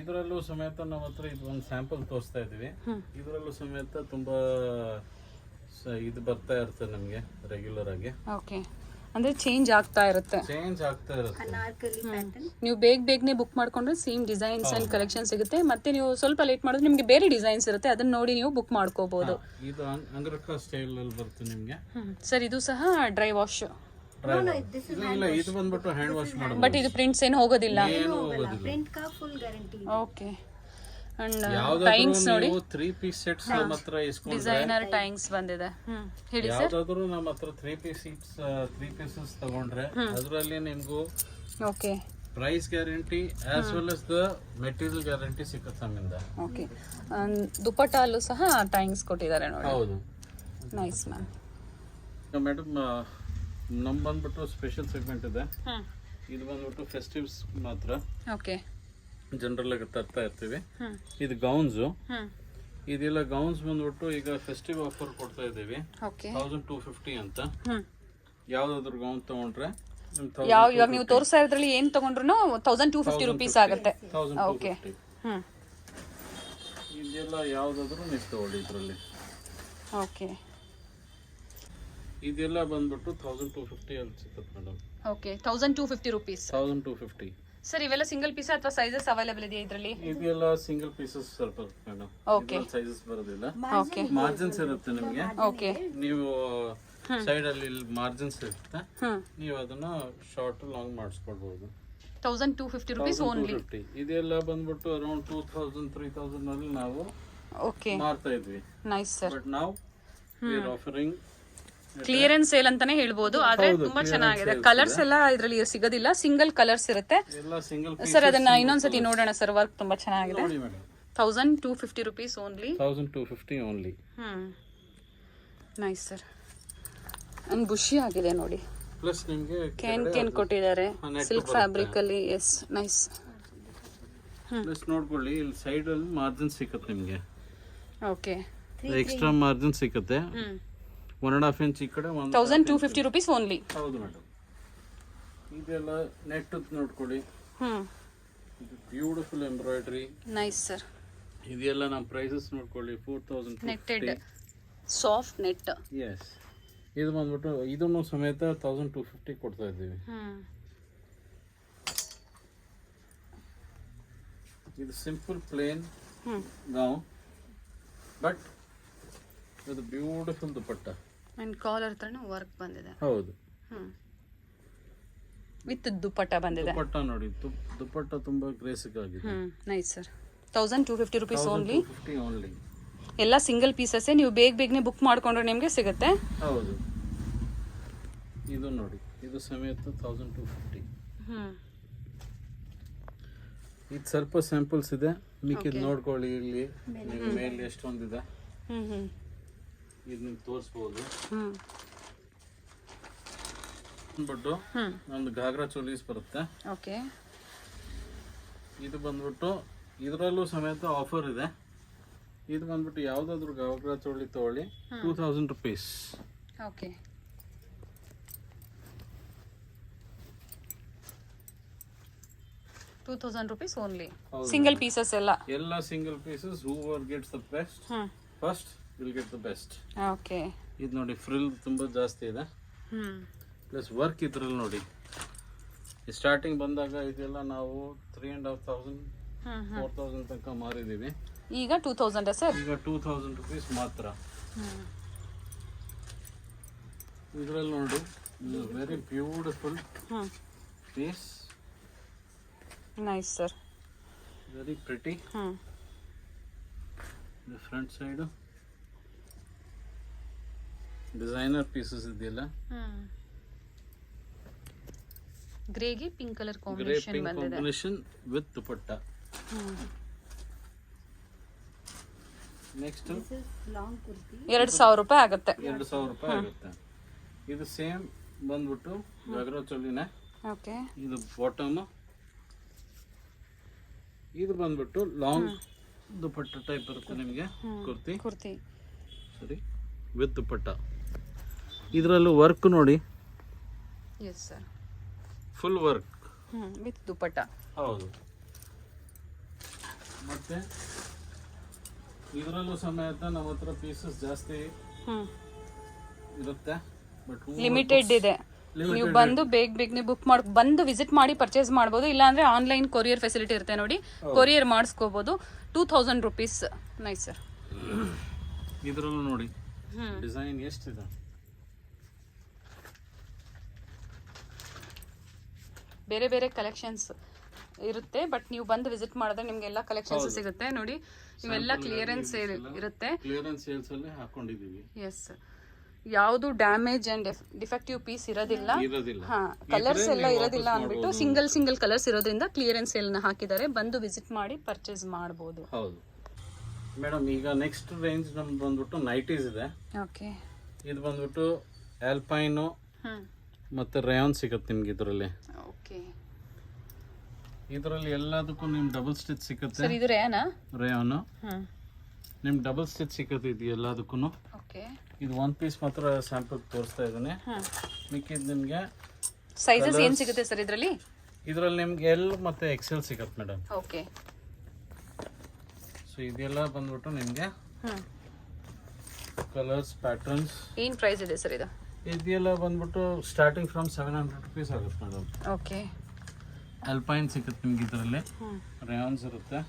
ಇದರಲ್ಲೂ ಸಮೇತ ನಮ್ಮ ಹತ್ರ ಇದು ಒಂದು ಸ್ಯಾಂಪಲ್ ತೋರಿಸ್ತಾ ಇದೀವಿ. ಇದರಲ್ಲೂ ಸಮೇತ ತುಂಬಾ ಇದು ಬರ್ತಾ ಇರುತ್ತೆ ನಮಗೆ ರೆಗ್ಯುಲರ್ ಆಗಿ. ಓಕೆ. ಅಂದ್ರೆ ಚೇಂಜ್ ಆಗ್ತಾ ಇರುತ್ತೆ. ಚೇಂಜ್ ಆಗ್ತಾ ಇರುತ್ತೆ. Anarkali pattern. ನೀವು ಬೇಗನೆ ಬುಕ್ ಮಾಡ್ಕೊಂಡ್ರೆ ಸೇಮ್ ಡಿಸೈನ್ಸ್ ಅಂಡ್ ಕಲೆಕ್ಷನ್ ಸಿಗುತ್ತೆ. ಮತ್ತೆ ನೀವು ಸ್ವಲ್ಪ ಲೇಟ್ ಮಾಡಿದ್ರೆ ನಿಮಗೆ ಬೇರೆ ಡಿಸೈನ್ಸ್ ಇರುತ್ತೆ, ಅದನ್ನ ನೋಡಿ ನೀವು ಬುಕ್ ಮಾಡ್ಕೋಬಹುದು. ಇದು ಅಂಗರಕ ಸ್ಟೈಲ್ ಅಲ್ಲಿ ಬರುತ್ತೆ ನಿಮಗೆ. ಸರ್ ಇದು ಸಹ ಡ್ರೈ ವಾಶ್. This is ಇಲ್ಲ ಇದು ಬಂದ್ಬಿಟ್ಟು ಹ್ಯಾಂಡ್ ವಾಶ್ ಮಾಡೋದು. ಬಟ್ ಇದು ಪ್ರಿಂಟ್ಸ್ ಏನು ಹೋಗೋದಿಲ್ಲ. ಏನು ಹೋಗೋದಿಲ್ಲ. print का full guarantee. ಓಕೆ. ಅಂಡ್ ಯಾವ್ದಾದ್ರು ಟೈಂಗ್ಸ್ ನೋಡಿ ನೀವು 3 ಪೀಸ್ ಸೆಟ್ಸ್ ನಮ್ಮ ಹತ್ರ ಇಸ್ಕೊಂಡ್ರೆ ಡಿಸೈನರ್ ಟೈಂಗ್ಸ್ ಬಂದಿದೆ. ಹೇಳಿ ಸರ್. ಯಾವ್ದಾದ್ರು ನಮ್ಮ ಹತ್ರ 3 ಪೀಸಸ್ ತಗೊಂಡ್ರೆ ಅದರಲ್ಲಿ ನಿಮ್ಗೂ okay. Price guarantee as well as the material guarantee ಸಿಗುತ್ತೆ ನಮ್ಮಿಂದ. ಓಕೆ. ದುಪಟ್ಟ ಅಲ್ಲೂ ಸಹ ಟೈಂಗ್ಸ್ ಕೊಟ್ಟಿದ್ದಾರೆ ನೋಡಿ. ಹೌದು ನೈಸ್ ಮ್ಯಾಮ್. ಮೇಡಮ್ ನಮ್ ಬಂದ್ಬಿಟ್ಟು ಸ್ಪೆಷಲ್ ಸೆಗ್ಮೆಂಟ್ ಇದೆ. ಇದು ಬಂದ್ಬಿಟ್ಟು ಫೆಸ್ಟಿವ್ಸ್ ಮಾತ್ರ ಓಕೆ. ಜನರಲ್ ಆಗಿ ತರ್ತಾ ಇರ್ತೀವಿ. ಇದು ಗೌನ್ಸು. ಇದೆಲ್ಲ ಗೌನ್ಸ್ ಬಂದ್ಬಿಟ್ಟು ಈಗ ಫೆಸ್ಟಿವ್ ಆಫರ್ ಕೊಡ್ತಾ ಇದ್ದೀವಿ. ಓಕೆ. 1250 ಅಂತ. ಯಾವ್ದಾದ್ರು ಗೌನ್ ತಗೊಂಡ್ರೆ ಇವಾಗ ನೀವು ತೋರಿಸ್ತಾ ಇದ್ರಲ್ಲಿ ಏನ್ ತಗೊಂಡ್ರು 1250 ರುಪೀಸ್ ಆಗುತ್ತೆ. ಓಕೆ. 1250. ಇದೆಲ್ಲ ಯಾವ್ದಾದ್ರು ನೀವು ತಗೊಳ್ಳಿ ಇದರಲ್ಲಿ. ಓಕೆ. ಇದೆಲ್ಲ ಬಂದ್ಬಿಟ್ಟು 1250 ಅಲ್ಲಿ ಸಿಗುತ್ತೆ ಮೇಡಮ್. ಓಕೆ. 1250 ರುಪೀಸ್. 1250. ಸರ್ ಇವೆಲ್ಲ ಸಿಂಗಲ್ ಪೀಸ್ ಅಥವಾ ಸೈಜಸ್ ಅವೈಲೇಬಲ್ ಇದೆಯಾ ಇದರಲ್ಲಿ? ಇದೆಲ್ಲ ಸಿಂಗಲ್ ಪೀಸಸ್ ಸ್ವಲ್ಪ ಮೇಡಮ್. ಓಕೆ. ಸೈಜಸ್ ಬರೋದಿಲ್ಲ. ಓಕೆ. ಮಾರ್ಜಿನ್ಸ್ ಇರುತ್ತೆ ನಿಮಗೆ. ಓಕೆ. ನೀವು ಸೈಡ್ ಅಲ್ಲಿ ಮಾರ್ಜಿನ್ಸ್ ಇರುತ್ತೆ. ನೀವು ಅದನ್ನ ಶಾರ್ಟ್ ಲಾಂಗ್ ಮಾಡಿಸ್ಕೊಳ್ಬಹುದು. 1250 rupees only. ಇದೆಲ್ಲ ಬಂದ್ಬಿಟ್ಟು ಅರೌಂಡ್ 2000-3000 ನಲ್ಲಿ ನಾವು ಓಕೆ. ಮಾರ್ತಾ ಇದ್ವಿ. Nice sir. ಬಟ್ ನಾವು we are offering clearance sale ಅಂತಾನೆ ಹೇಳ್ಬೋದು. ಆದ್ರೆ ತುಂಬಾ ಚೆನ್ನಾಗಿದೆ. ಕಲರ್ಸ್ ಎಲ್ಲ ಇದ್ರಲ್ಲಿ ಸಿಗೋದಿಲ್ಲ, ಸಿಂಗಲ್ ಕಲರ್ಸ್ ಇರುತ್ತೆ. ಎಲ್ಲ ಸಿಂಗಲ್ ಪೀಸ್. ಸರ್ ಅದನ್ನ ಇನ್ನೊಂದ್ಸತಿ ನೋಡೋಣ ಸರ್. ವರ್ಕ್ ತುಂಬಾ ಚೆನ್ನಾಗಿದೆ. ನೋಡಿ madam. 1250 rupees only. 1250 only. Nice sir. And ಬುಷಿ ಆಗಿದೆ ನೋಡಿ. ಪ್ಲಸ್ ನಿಮಗೆ ಕೇನ್ ಕೊಟ್ಟಿದ್ದಾರೆ ಸಿಲ್ಕ್ ಫ್ಯಾಬ್ರಿಕ್ ಅಲ್ಲಿ. Yes nice. ಪ್ಲಸ್ ನೋಡ್ಕೊಳ್ಳಿ ಇಲ್ಲಿ ಸೈಡ್ ಅಲ್ಲಿ ಮಾರ್ಜಿನ್ ಸಿಗುತ್ತೆ ನಿಮಗೆ. ಓಕೆ. ಎಕ್ಸ್ಟ್ರಾ ಮಾರ್ಜಿನ್ ಸಿಗುತ್ತೆ. 1.5 ಇಂಚ್ ಈ ಕಡೆ 1250 ರುಪೀಸ್ ಓನ್ಲಿ. ಹೌದು ಮೇಡಮ್. ಇದೆಲ್ಲ ನೆಟ್ ನೋಡ್ಕೊಳ್ಳಿ. ಇದು ಬ್ಯೂಟಿಫುಲ್ ಎಂಬ್ರಾಯ್ಡ್ರಿ. Nice sir. ಇದೆಲ್ಲ ನಮ್ಮ ಪ್ರೈಸಸ್ ನೋಡ್ಕೊಳ್ಳಿ. 4000 ನೆಟ್ಟೆಡ್ ಸಾಫ್ಟ್ ನೆಟ್. ಎಸ್. ಇದು ಬಂದ್ಬಿಟ್ಟು ಇದನ್ನು ಸಮೇತ 1250 ಕೊಡ್ತಾ ಇದ್ದೀವಿ. ಇದು ಸಿಂಪಲ್ ಪ್ಲೇನ್ ಗೌನ್ ಬಟ್ ಇದು ಬ್ಯೂಟಿಫುಲ್ ದುಪಟ್ಟ. ಅಂಡ್ ಕಾಲರ್ ತರನು ವರ್ಕ್ ಬಂದಿದೆ. ಹೌದು. ವಿತ್ ದುಪಟ್ಟ ಬಂದಿದೆ. ದುಪಟ್ಟ ನೋಡಿ. ದುಪಟ್ಟ ತುಂಬಾ ಗ್ರೇಸಿಕ್ ಆಗಿದೆ. Nice sir. 1250 rupees only. 1250 only. ಎಲ್ಲ ಸಿಂಗಲ್ ಪೀಸಸ್. ನೀವು ಬೇಗನೆ ಬುಕ್ ಮಾಡ್ಕೊಂಡ್ರೆ ನಿಮಗೆ ಸಿಗುತ್ತೆ. ಹೌದು. ಇದು ನೋಡಿ. ಇದು ಸಮೇತ 1250. ಇದು ಸ್ವಲ್ಪ ಸ್ಯಾಂಪಲ್ಸ್ ಇದೆ. ಮಿಕ್ಕಿದ್ ನೋಡ್ಕೊಳ್ಳಿ ಇಲ್ಲಿ ಮೇಲೆ ಎಷ್ಟೊಂದಿದೆ. ಇದು ನಿಮ್ಗೆ ತೋರಿಸ್ಬೋದು. ಬಂದ್ಬಿಟ್ಟು ಒಂದು ಘಾಗ್ರಾ ಚೋಲೀಸ್ ಬರುತ್ತೆ. ಓಕೆ. ಇದು ಬಂದ್ಬಿಟ್ಟು ಇದರಲ್ಲೂ ಸಮೇತ ಆಫರ್ ಇದೆ. ಇದು ಬಂದ್ಬಿಟ್ಟು ಯಾವ್ದಾದ್ರು ಘಾಗ್ರಾ ಚೋಳಿ ತಗೊಳ್ಳಿ 2000 rupees. Okay. ₹2000 only. Single pieces ಎಲ್ಲ single pieces. Whoever gets the best first will get the best. Okay. ಇದು ನೋಡಿ ಫ್ರಿಲ್ ತುಂಬಾ ಜಾಸ್ತಿ ಇದೆ. ಪ್ಲಸ್ ವರ್ಕ್ ಇದ್ರಲ್ಲಿ ನೋಡಿ. ಸ್ಟಾರ್ಟಿಂಗ್ ಬಂದಾಗ ಇದೆಲ್ಲ ನಾವು 3,500 4,000 ತನಕ ಮಾರಿದೀವಿ. ಈಗ 2000 ಸರ್? ಈಗ 2000 ರುಪೀಸ್ ಮಾತ್ರ. ಇದರಲ್ಲಿ ನೋಡಿ, very beautiful piece. Nice sir. Very pretty. Front side designer pieces ಇದೆಯಲ್ಲ, ಗ್ರೇಗೆ pink colour grey combination pink ಬಂದಿದೆ. Combination with dupatta. Next This is long kurti. 2000 ರೂಪಾಯಿ ಆಗುತ್ತೆ. 2000 ರೂಪಾಯಿ ಆಗುತ್ತೆ. ಇದು ಸೇಮ್ ಬಂದ್ಬಿಟ್ಟು ಗಗರ ಚೋಲಿನೇ. ಓಕೆ. ಇದು ಬಾಟಮ್, ಇದು ಬಂದ್ಬಿಟ್ಟು ಲಾಂಗ್ ದುಪಟ್ಟ ಟೈಪ್ ಬರುತ್ತೆ ನಿಮಗೆ ಕುರ್ತಿ. ಸರಿ, ವಿತ್ ದುಪಟ್ಟ. ಇದರಲ್ಲೂ ವರ್ಕ್ ನೋಡಿ, yes sir, full work with dupatta. ಹೌದು. ಮತ್ತೆ ಇದರಲ್ಲೂ ಸಮೇತ ನಮ್ಮ ಹತ್ರ ಪೀಸಸ್ ಜಾಸ್ತಿ ಇರುತ್ತೆ, ಬಟ್ ಲಿಮಿಟೆಡ್ ಇದೆ. ನೀವು ಬಂದು ಬೇಗ ನೀವು ಬುಕ್ ಮಾಡಿ ಬಂದು ವಿಸಿಟ್ ಮಾಡಿ ಪರ್ಚೇಸ್ ಮಾಡ್ಬೋದು. ಇಲ್ಲಾಂದ್ರೆ ಆನ್ಲೈನ್ ಕೊರಿಯರ್ ಫೆಸಿಲಿಟಿ ಇರುತ್ತೆ ನೋಡಿ, ಕೊರಿಯರ್ ಮಾಡಿಸ್ಕೋಬಹುದು. 2000 ರುಪೀಸ್. Nice sir. ಇದರಲ್ಲೂ ನೋಡಿ ಡಿಸೈನ್ ಎಷ್ಟಿದೆ. ಬೇರೆ ಬೇರೆ ಕಲೆಕ್ಷನ್ಸ್ ಇರುತ್ತೆ, ಬಟ್ ನೀವು ಬಂದು ವಿಸಿಟ್ ಮಾಡಿದ್ರೆ ನಿಮ್ಗೆ ಎಲ್ಲ ಕಲೆಕ್ಷನ್ಸ್ ಸಿಗುತ್ತೆ ನೋಡಿ. ಇವೆಲ್ಲ ಕ್ಲಿಯರೆನ್ಸ್ ಸೇಲ್ ಇರುತ್ತೆ. ಕ್ಲಿಯರೆನ್ಸ್ ಸೇಲ್ಸ್ ಅಲ್ಲಿ ಹಾಕೊಂಡಿದೀವಿ. ಎಸ್, ಯಾವುದು ಡ್ಯಾಮೇಜ್ ಅಂಡ್ ಡಿಫೆಕ್ಟಿವ್ ಪೀಸ್ ಇರೋದಿಲ್ಲ. ಹಾ, ಕಲರ್ಸ್ ಎಲ್ಲ ಇರೋದಿಲ್ಲ ಅಂದ್ಬಿಟ್ಟು ಸಿಂಗಲ್ ಕಲರ್ಸ್ ಇರೋದ್ರಿಂದ ಕ್ಲಿಯರೆನ್ಸ್ ಸೇಲ್ ನ ಹಾಕಿದ್ದಾರೆ. ಬಂದು ವಿಸಿಟ್ ಮಾಡಿ ಪರ್ಚೇಸ್ ಮಾಡಬಹುದು. ಹೌದು ಮೇಡಮ್. ಈಗ ನೆಕ್ಸ್ಟ್ ರೇಂಜ್ ನಮ್ದು ಬಂದ್ಬಿಟ್ಟು ನೈಟೀಸ್ ಇದೆ. ಓಕೆ. ಇದು ಬಂದ್ಬಿಟ್ಟು ಆಲ್ಪೈನು ಮತ್ತೆ ರೇಯಾನ್ ಸಿಗುತ್ತೆ ನಿಮ್ಗೆ ಇದರಲ್ಲಿ. ಓಕೆ. ಇದರಲ್ಲಿ ಎಲ್ಲದಕ್ಕೂ ನಿಮ್ಗೆ ಡಬಲ್ ಸ್ಟಿಚ್ ಸಿಗುತ್ತೆ. ಸರ್, ಇದು ರೇಯಾನಾ? ರೇಯಾನ್ ನಿಮ್ಗೆ ಡಬಲ್ ಸ್ಟಿಚ್ ಸಿಗುತ್ತೆ ಇದು ಎಲ್ಲದಕ್ಕೂ. ಓಕೆ. ಇದು ಒನ್ ಪೀಸ್ ಮಾತ್ರ ಸ್ಯಾಂಪಲ್ ತೋರಿಸ್ತಾ ಇದ್ದೀನಿ. ಮಿಕ್ಕಿದ್ ನಿಮ್ಗೆ ಸೈಜಸ್ ಏನ್ ಸಿಗುತ್ತೆ ಸರ್ ಇದರಲ್ಲಿ? ಇದರಲ್ಲಿ ನಿಮ್ಗೆ ಎಲ್ ಮತ್ತೆ ಎಕ್ಸೆಲ್ ಸಿಗುತ್ತೆ ಮೇಡಮ್. ಓಕೆ. ಸೊ ಇದೆಲ್ಲ ಬಂದ್ಬಿಟ್ಟು ನಿಮ್ಗೆ ಕಲರ್ಸ್ ಪ್ಯಾಟರ್ನ್ಸ್. ಏನ್ ಪ್ರೈಸ್ ಇದೆ ಸರ್ ಇದು? ಇದೆಲ್ಲ ಬಂದ್ಬಿಟ್ಟು ಸ್ಟಾರ್ಟಿಂಗ್ ಫ್ರಮ್ 700 ರುಪೀಸ್ ಆಗುತ್ತೆ ಮೇಡಮ್. ಓಕೆ. ಅಲ್ಪೈನ್ ಸಿಗುತ್ತೆ ನಿಮ್ಗೆ ಇದರಲ್ಲಿ, ರೇಯಾನ್ಸ್ ಇರುತ್ತೆ.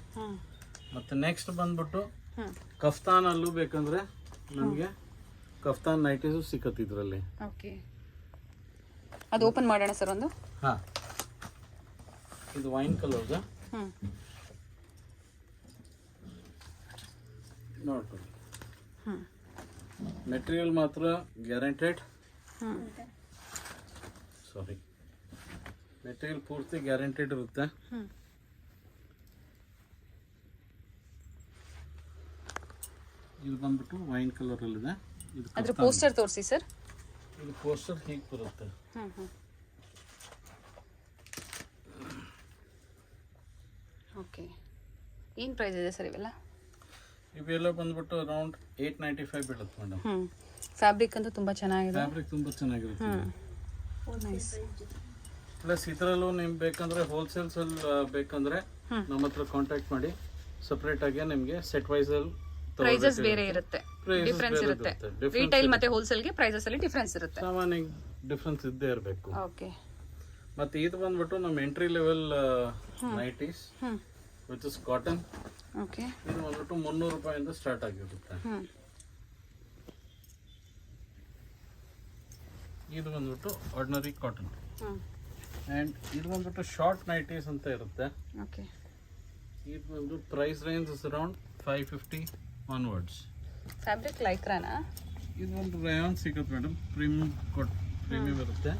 ಮತ್ತೆ ನೆಕ್ಸ್ಟ್ ಬಂದ್ಬಿಟ್ಟು ಕಫ್ತಾನ್ ಅಲ್ಲೂ ಬೇಕಂದ್ರೆ ನಮಗೆ ಕಫ್ತಾನ್ ನೈಟೀಸು ಸಿಕ್ಕತ್ತೆ ಇದರಲ್ಲಿ. ಓಕೆ. ಅದು ಓಪನ್ ಮಾಡೋಣ ಸರ್ ಒಂದು. ಹಾ, ಇದು ವೈನ್ ಕಲರ್ದು ನೋಡ್ಕೊಳ್ಳಿ. ಮೆಟೀರಿಯಲ್ ಮಾತ್ರ ಗ್ಯಾರಂಟೆಡ್. ಸಾರಿ, ಮೆಟೀರಿಯಲ್ ಪೂರ್ತಿ ಗ್ಯಾರಂಟೆಡ್ ಇರುತ್ತೆ. ಇದು ಬಂದ್ಬಿಟ್ಟು ವೈನ್ ಕಲರ್ ಅಲ್ಲಿದೆ. ಅದ್ರ ಪೋಸ್ಟರ್ ತೋರಿಸಿ ಸರ್. ಇದು ಪೋಸ್ಟರ್ ಹೀಗೆ ಬರುತ್ತೆ. ಓಕೆ. ಏನು ಪ್ರೈಸ್ ಇದೆ ಸರ್ ಇವೆಲ್ಲ? ಇವೆಲ್ಲ ಬಂದ್ಬಿಟ್ಟು ಅರೌಂಡ್ 895 ಬೀಳುತ್ತೆ ಮೇಡಮ್. ಫ್ಯಾಬ್ರಿಕ್ ಅಂತೂ ತುಂಬಾ ಚೆನ್ನಾಗಿದೆ. ಫ್ಯಾಬ್ರಿಕ್ ತುಂಬಾ ಚೆನ್ನಾಗಿರುತ್ತೆ. ನೈಸ್. ಪ್ಲಸ್ ಇದರಲ್ಲೂ ನಿಮ್ಗೆ ಬೇಕಂದ್ರೆ ಹೋಲ್ಸೇಲ್ಸ್ ಅಲ್ಲಿ ಬೇಕಂದ್ರೆ ನಮ್ಮ ಹತ್ರ ಕಾಂಟ್ಯಾಕ್ಟ್ ಮಾಡಿ ಸಪ್ರೇಟ್ ಆಗಿ ನಿಮಗೆ ಸೆಟ್ ವೈಸ್ ಅಲ್ಲಿ ಪ್ರೈಸಸ್ ಬೇರೆ ಇರುತ್ತೆ, ಡಿಫರೆನ್ಸ್ ಇರುತ್ತೆ. ರಿಟೈಲ್ ಮತ್ತೆ ಹೋಲ್ಸೇಲ್ ಗೆ ಪ್ರೈಸಸ್ ಅಲ್ಲಿ ಡಿಫರೆನ್ಸ್ ಇರುತ್ತೆ. ಸಾಮಾನ್ಯ ಡಿಫರೆನ್ಸ್ ಇದ್ದೇ ಇರಬೇಕು. ಓಕೆ. ಮತ್ತೆ ಇದು ಬಂದ್ಬಿಟ್ಟು ನಮ್ಮ entry level nighties which is cotton. Okay. ಇದು ಬಂದ್ಬಿಟ್ಟು 300 ರೂಪಾಯಿಂದ ಸ್ಟಾರ್ಟ್ ಆಗಿರುತ್ತೆ. ಇದು ಬಂದ್ಬಿಟ್ಟು ಆರ್ಡಿನರಿ ಕಾಟನ್. ಅಂಡ್ ಇದು ಬಂದ್ಬಿಟ್ಟು ಶಾರ್ಟ್ ನೈಟೀಸ್ ಅಂತ ಇರುತ್ತೆ. ಓಕೆ. ಇದು ಬಂದು price range is around 550 onwards. Fabric ಲೈಕ್ರಾನಾ? ಇದು ಒಂದು ರೇಯಾನ್ ಸಿಗುತ್ತೆ ಮೇಡಮ್. ಪ್ರೀಮಿಯಂ ಇರುತ್ತೆ.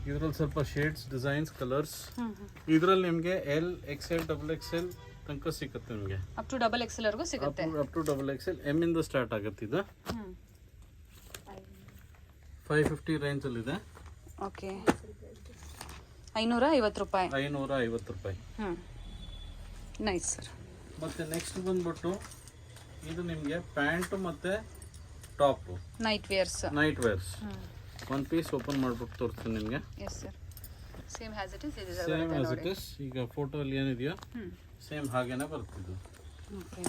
ಇದರಲ್ಲಿ ಸ್ವಲ್ಪ ಶೇಡ್ಸ್, ಡಿಸೈನ್ಸ್, ಕಲರ್ಸ್. ಇದರಲ್ಲಿ ನಿಮಗೆ ಎಲ್, ಎಕ್ಸೆಲ್, ಡಬಲ್ ಎಕ್ಸೆಲ್ ತನಕ ಸಿಗುತ್ತೆ ನಿಮಗೆ. ಅಪ್ ಟು ಡಬಲ್ ಎಕ್ಸೆಲ್ ವರೆಗೂ ಸಿಗುತ್ತೆ. Up to double XL. M ಇಂದ ಸ್ಟಾರ್ಟ್ ಆಗುತ್ತೆ. ಇದು 550 ರೇಂಜ್ ಅಲ್ಲಿ ಇದೆ. ಓಕೆ. 550 ರೂಪಾಯಿ. 550 ರೂಪಾಯಿ. Nice sir. ಮತ್ತೆ ನೆಕ್ಸ್ಟ್ ಬಂದ್ಬಿಟ್ಟು ಇದು ನಿಮಗೆ ಪ್ಯಾಂಟ್ ಮತ್ತೆ top night wears. Night wears one piece open ಮಾಡ್ಬಿಟ್ಟು ತೋರಿಸ್ತೀನಿ ನಿಮಗೆ. Yes sir. Same has it is. Same as it is. ಈಗ ಫೋಟೋ ಅಲ್ಲಿ ಏನಿದೆಯೋ ಸೇಮ್ ಹಾಗೇನೆ ಬರ್ತಿದ್ದು. ಓಕೆ.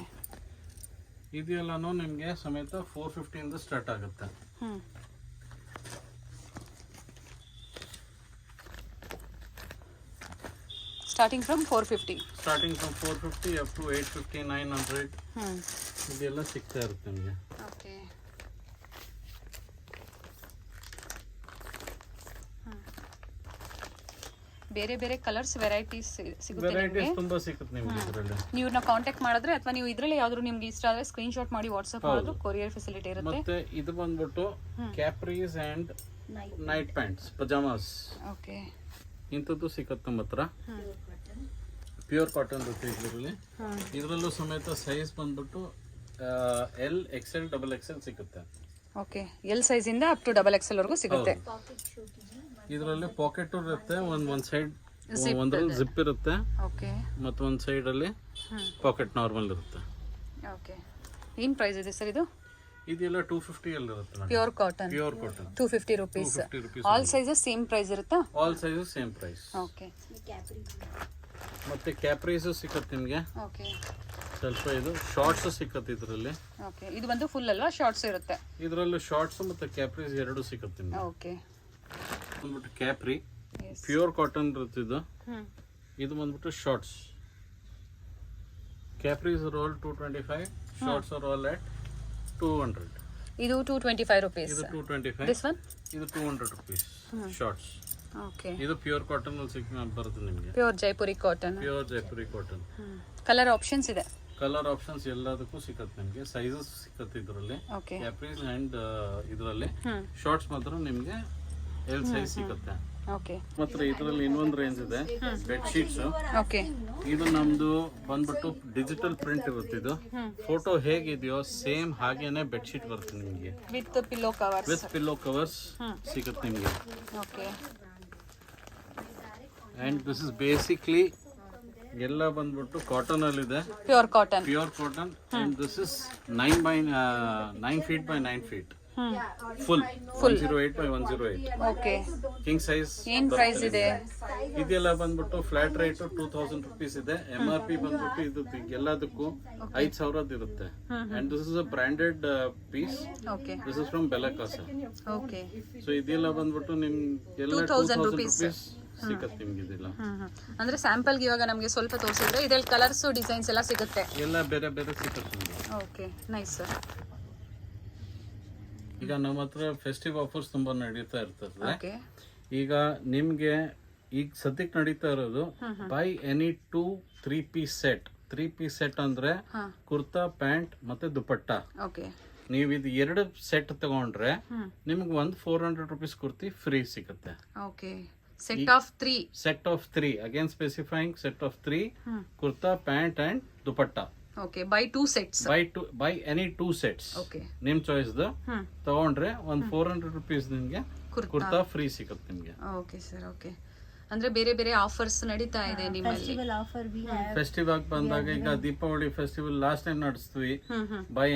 ಇದೆಲ್ಲನೂ ನಿಮಗೆ ಸಮೇತ 450 ಇಂದ ಸ್ಟಾರ್ಟ್ ಆಗುತ್ತೆ. Starting from 450. Starting from 450 up to 850 900 ಇದೆಲ್ಲ ಸಿಗ್ತಾ ಇರುತ್ತೆ ನಿಮಗೆ. ಓಕೆ. ಬೇರೆ ಬೇರೆ ಕಲರ್ಸ್ ವೆರೈಟೀಸ್ ಸಿಗುತ್ತೆ ನಿಮಗೆ. ವೆರೈಟೀಸ್ ತುಂಬಾ ಸಿಗುತ್ತೆ ನಿಮಗೆ ಇದರಲ್ಲಿ. ನೀವು ಕಾಂಟ್ಯಾಕ್ಟ್ ಮಾಡಿದ್ರೆ ಅಥವಾ ನೀವು ಇದರಲ್ಲಿ ಯಾವ್ದಾದ್ರು ನಿಮ್ಗೆ ಇಷ್ಟ ಆದ್ರೆ ಸ್ಕ್ರೀನ್ ಶಾಟ್ ಮಾಡಿ ವಾಟ್ಸ್ಆಪ್ ಮಾಡಿದ್ರು ಕೊರಿಯರ್ ಫೆಸಿಲಿಟಿ ಇರುತ್ತೆ. ಮತ್ತೆ ಇದು ಬಂದ್ಬಿಟ್ಟು ಕ್ಯಾಪ್ರೀಸ್ ಅಂಡ್ ನೈಟ್ ಪ್ಯಾಂಟ್ಸ್ ಪಜಾಮಾಸ್. ಓಕೆ. ಇಂಥದ್ದು ಸಿಗುತ್ತೆ ನಮ್ಮ ಹತ್ರ. ಪ್ಯೂರ್ ಕಾಟನ್ ಇರುತ್ತೆ ಇದರಲ್ಲಿ. ಇದರಲ್ಲೂ ಸಮೇತ ಸೈಜ್ ಬಂದ್ಬಿಟ್ಟು ಎಲ್ ಎಕ್ಸೆಲ್ ಡಬಲ್ ಎಕ್ಸೆಲ್ ಸಿಗುತ್ತೆ. ಓಕೆ. ಎಲ್ ಸೈಜ್ ಇಂದ ಅಪ್ ಟು ಡಬಲ್ ಎಕ್ಸೆಲ್ ವರೆಗೂ ಸಿಗುತ್ತೆ. ಇದರಲ್ಲಿ ಪಾಕೆಟ್ ಇರುತ್ತೆ. ಒಂದ್ ಸೈಡ್ ಒಂದ್ರಲ್ಲಿ ಜಿಪ್ ಇರುತ್ತೆ. ಓಕೆ. ಮತ್ತು ಒಂದು ಸೈಡ್ ಅಲ್ಲಿ ಪಾಕೆಟ್ ನಾರ್ಮಲ್ ಇರುತ್ತೆ. ಓಕೆ. ಏನ್ ಪ್ರೈಸ್ ಇದೆ ಸರ್ ಇದು? ಇದೆಲ್ಲ 250 ಅಲ್ಲಿ ಇರುತ್ತೆ. Pure cotton. Pure cotton 250 rupees. All sizes same price ಇರುತ್ತಾ? All sizes same price. Okay. ಮತ್ತೆ ಕ್ಯಾಪ್ರೀಸ್ ಸಿಗುತ್ತೆ ನಿಮಗೆ. ಓಕೆ. ಸ್ವಲ್ಪ ಇದು ಶಾರ್ಟ್ಸ್ ಸಿಗುತ್ತೆ ಇದರಲ್ಲಿ. ಓಕೆ. ಇದು ಬಂದು ಫುಲ್ ಅಲ್ವಾ? ಶಾರ್ಟ್ಸ್ ಇರುತ್ತೆ. ಇದರಲ್ಲಿ ಶಾರ್ಟ್ಸ್ ಮತ್ತೆ ಕ್ಯಾಪ್ರೀಸ್ ಎರಡು ಸಿಗುತ್ತೆ ನಿಮಗೆ. ಓಕೆ. ಬಂದ್ಬಿಟ್ಟು ಕ್ಯಾಪ್ರಿ ಪ್ಯೂರ್ ಕಾಟನ್ ಇರುತ್ತೆ ಇದು. ಇದು ಬಂದ್ಬಿಟ್ಟು shorts. Capris are all 225, shorts are all at 200. ಇದು 225 ರೂಪೀಸ್. ಇದು 225. ದಿಸ್ ಒನ್ ಇದು 200 ರೂಪೀಸ್ ಶಾರ್ಟ್ಸ್. ಓಕೆ. ಇದು ಪ್ಯೂರ್ ಕಾಟನ್ ಅಲ್ಲಿ ಬರುತ್ತೆ ನಿಮಗೆ. Pure Jaipuri cotton. Pure Jaipuri cotton. Colour options ಇದೆ. ಕಲರ್ ಆಪ್ಷನ್ಸ್ ಎಲ್ಲದಕ್ಕೂ ಸಿಗುತ್ತೆ ನಿಮಗೆ. ಸೈಜಸ್ ಸಿಗುತ್ತೆ ಇದರಲ್ಲಿ. ಓಕೆ. ಕ್ಯಾಪ್ರೀಸ್ ಅಂಡ್ ಇದರಲ್ಲಿ ಶಾರ್ಟ್ಸ್ ಮಾತ್ರ ನಿಮಗೆ ಎಲ್ ಸೈಜ್ ಸಿಗುತ್ತೆ. ಓಕೆ. ಮಾತ್ರ ಇದರಲ್ಲಿ ಇನ್ನೊಂದು ರೇಂಜ್ ಇದೆ ಬೆಡ್ ಶೀಟ್ಸ್. ಓಕೆ. ಇದು ನಮ್ದು ಬಂದ್ಬಿಟ್ಟು ಡಿಜಿಟಲ್ ಪ್ರಿಂಟ್ ಇರುತ್ತೆ. ಇದು ಫೋಟೋ ಹೇಗಿದೆಯೋ ಸೇಮ್ ಹಾಗೇನೆ ಬೆಡ್ ಶೀಟ್ ಬರುತ್ತೆ ನಿಮಗೆ. With pillow covers. With pillow covers ಸಿಗುತ್ತೆ ನಿಮಗೆ. Okay. And this is basically ಎಲ್ಲ ಬಂದ್ಬಿಟ್ಟು ಕಾಟನ್ ಅಲ್ಲಿ ಇದೆ. Pure cotton. Pure cotton. And this is 9 feet by 9 feet. Full 108 by 108. Okay. King size. ಏನ್ ಪ್ರೈಸ್ ಇದೆ? ಇದೆಲ್ಲ ಬಂದ್ಬಿಟ್ಟು ಫ್ಲಾಟ್ ರೇಟ್ 2000 ರೂಪೀಸ್ ಇದೆ. MRP ಬಂದ್ಬಿಟ್ಟು ಇದು ಎಲ್ಲದಕ್ಕೂ 5000 ಇರುತ್ತೆ. And this is a branded piece. Okay. This is from Bellacasa. Okay. So ಇದೆಲ್ಲ ಬಂದ್ಬಿಟ್ಟು ನಿಮ್ಗೆಲ್ಲ 2000 ರೂಪೀಸ್ ಸಿಗುತ್ತೆ ನಿಮ್ಗೆ. ಇದೆಲ್ಲ ಅಂದ್ರೆ ಸ್ಯಾಂಪಲ್ಗೆ ಇವಾಗ ನಮಗೆ ಸ್ವಲ್ಪ ತೋರಿಸಿದ್ರೆ ಇದರಲ್ಲಿ ಕಲರ್ಸ್ ಡಿಸೈನ್ಸ್ ಎಲ್ಲ ಸಿಗುತ್ತೆ. ಎಲ್ಲ ಬೇರೆ ಬೇರೆ ಸಿಗುತ್ತೆ ನಿಮ್ಗೆ. ಓಕೆ. Nice sir. ಈಗ ನಮ್ಮ ಹತ್ರ ಫೆಸ್ಟಿವ್ ಆಫರ್ಸ್ ತುಂಬಾ ನಡೀತಾ ಇರ್ತದೆ. ಓಕೆ. ಈಗ ನಿಮ್ಗೆ ಈಗ ಸದ್ಯಕ್ಕೆ ನಡೀತಾ ಇರೋದು by any 2 3-piece set. 3-piece set ಅಂದ್ರೆ ಕುರ್ತಾ, ಪ್ಯಾಂಟ್ ಮತ್ತೆ ದುಪಟ್ಟ. ಓಕೆ. ನೀವು ಇದು 2 ಸೆಟ್ ತಗೊಂಡ್ರೆ ನಿಮ್ಗೆ ಒಂದು 400 ರೂಪೀಸ್ ಕುರ್ತಿ ಫ್ರೀ ಸಿಗುತ್ತೆ. Okay. Set of 3. Set of 3 again specifying set of 3 kurta, pant and dupatta. Okay. Buy 2 sets. Buy any 2 sets. Okay. ನಿಮ್ ಚಾಯ್ಸ್ ತಗೊಂಡ್ರೆ ಒಂದು 400 ರೂಪೀಸ್ ನಿಮ್ಗೆ ಕುರ್ತಾ ಫ್ರೀ ಸಿಗುತ್ತೆ ನಿಮ್ಗೆ. Okay sir. ಓಕೆ. ಅಂದ್ರೆ ಬೇರೆ ಬೇರೆ ಆಫರ್ಸ್ ನಡೀತಾ ಇದೆ ನಿಮ್ಮಲ್ಲಿ. Festival offer we have. Festive ಆಗಿ ಬಂದಾಗ ಈಗ ದೀಪಾವಳಿ ಫೆಸ್ಟಿವಲ್ ಲಾಸ್ಟ್ ಟೈಮ್ ನಡೆಸ್ತೀವಿ. Buy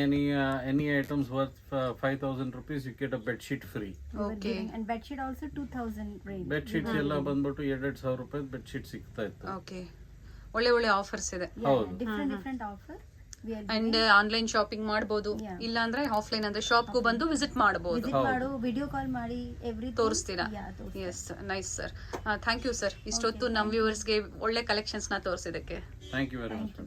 any items worth 5000 rupees you get a bed sheet free. Okay. And bed sheet also 2000 range. Bed sheets ಎಲ್ಲ ಬಂದ್ಬಿಟ್ಟು 2,500 ರೂಪಾಯಿ ಬೆಡ್ ಶೀಟ್ ಸಿಗ್ತಾ ಇತ್ತು. ಓಕೆ. ಒಳ್ಳೆ ಒಳ್ಳೆ ಆಫರ್ಸ್ ಇದೆ. ಹೌದು. Different offer. And online shopping ಮಾಡಬಹುದು. ಇಲ್ಲ ಅಂದ್ರೆ ಆಫ್ಲೈನ್ ಅಂದ್ರೆ ಶಾಪ್ಗೂ ಬಂದು ವಿಸಿಟ್ ಮಾಡಬಹುದು. ವಿಸಿಟ್ ಮಾಡು, ವಿಡಿಯೋ ಕಾಲ್ ಮಾಡಿ ಎವ್ರಿ ತೋರಿಸ್ತೀರಾ? Yes. Nice sir. Thank you sir. ಇಷ್ಟೊತ್ತು ನಮ್ಮ ವ್ಯೂವರ್ಸ್ಗೆ ಒಳ್ಳೆ ಕಲೆಕ್ಷನ್ಸ್ ನ ತೋರಿಸಿದಕ್ಕೆ. Thank you very much.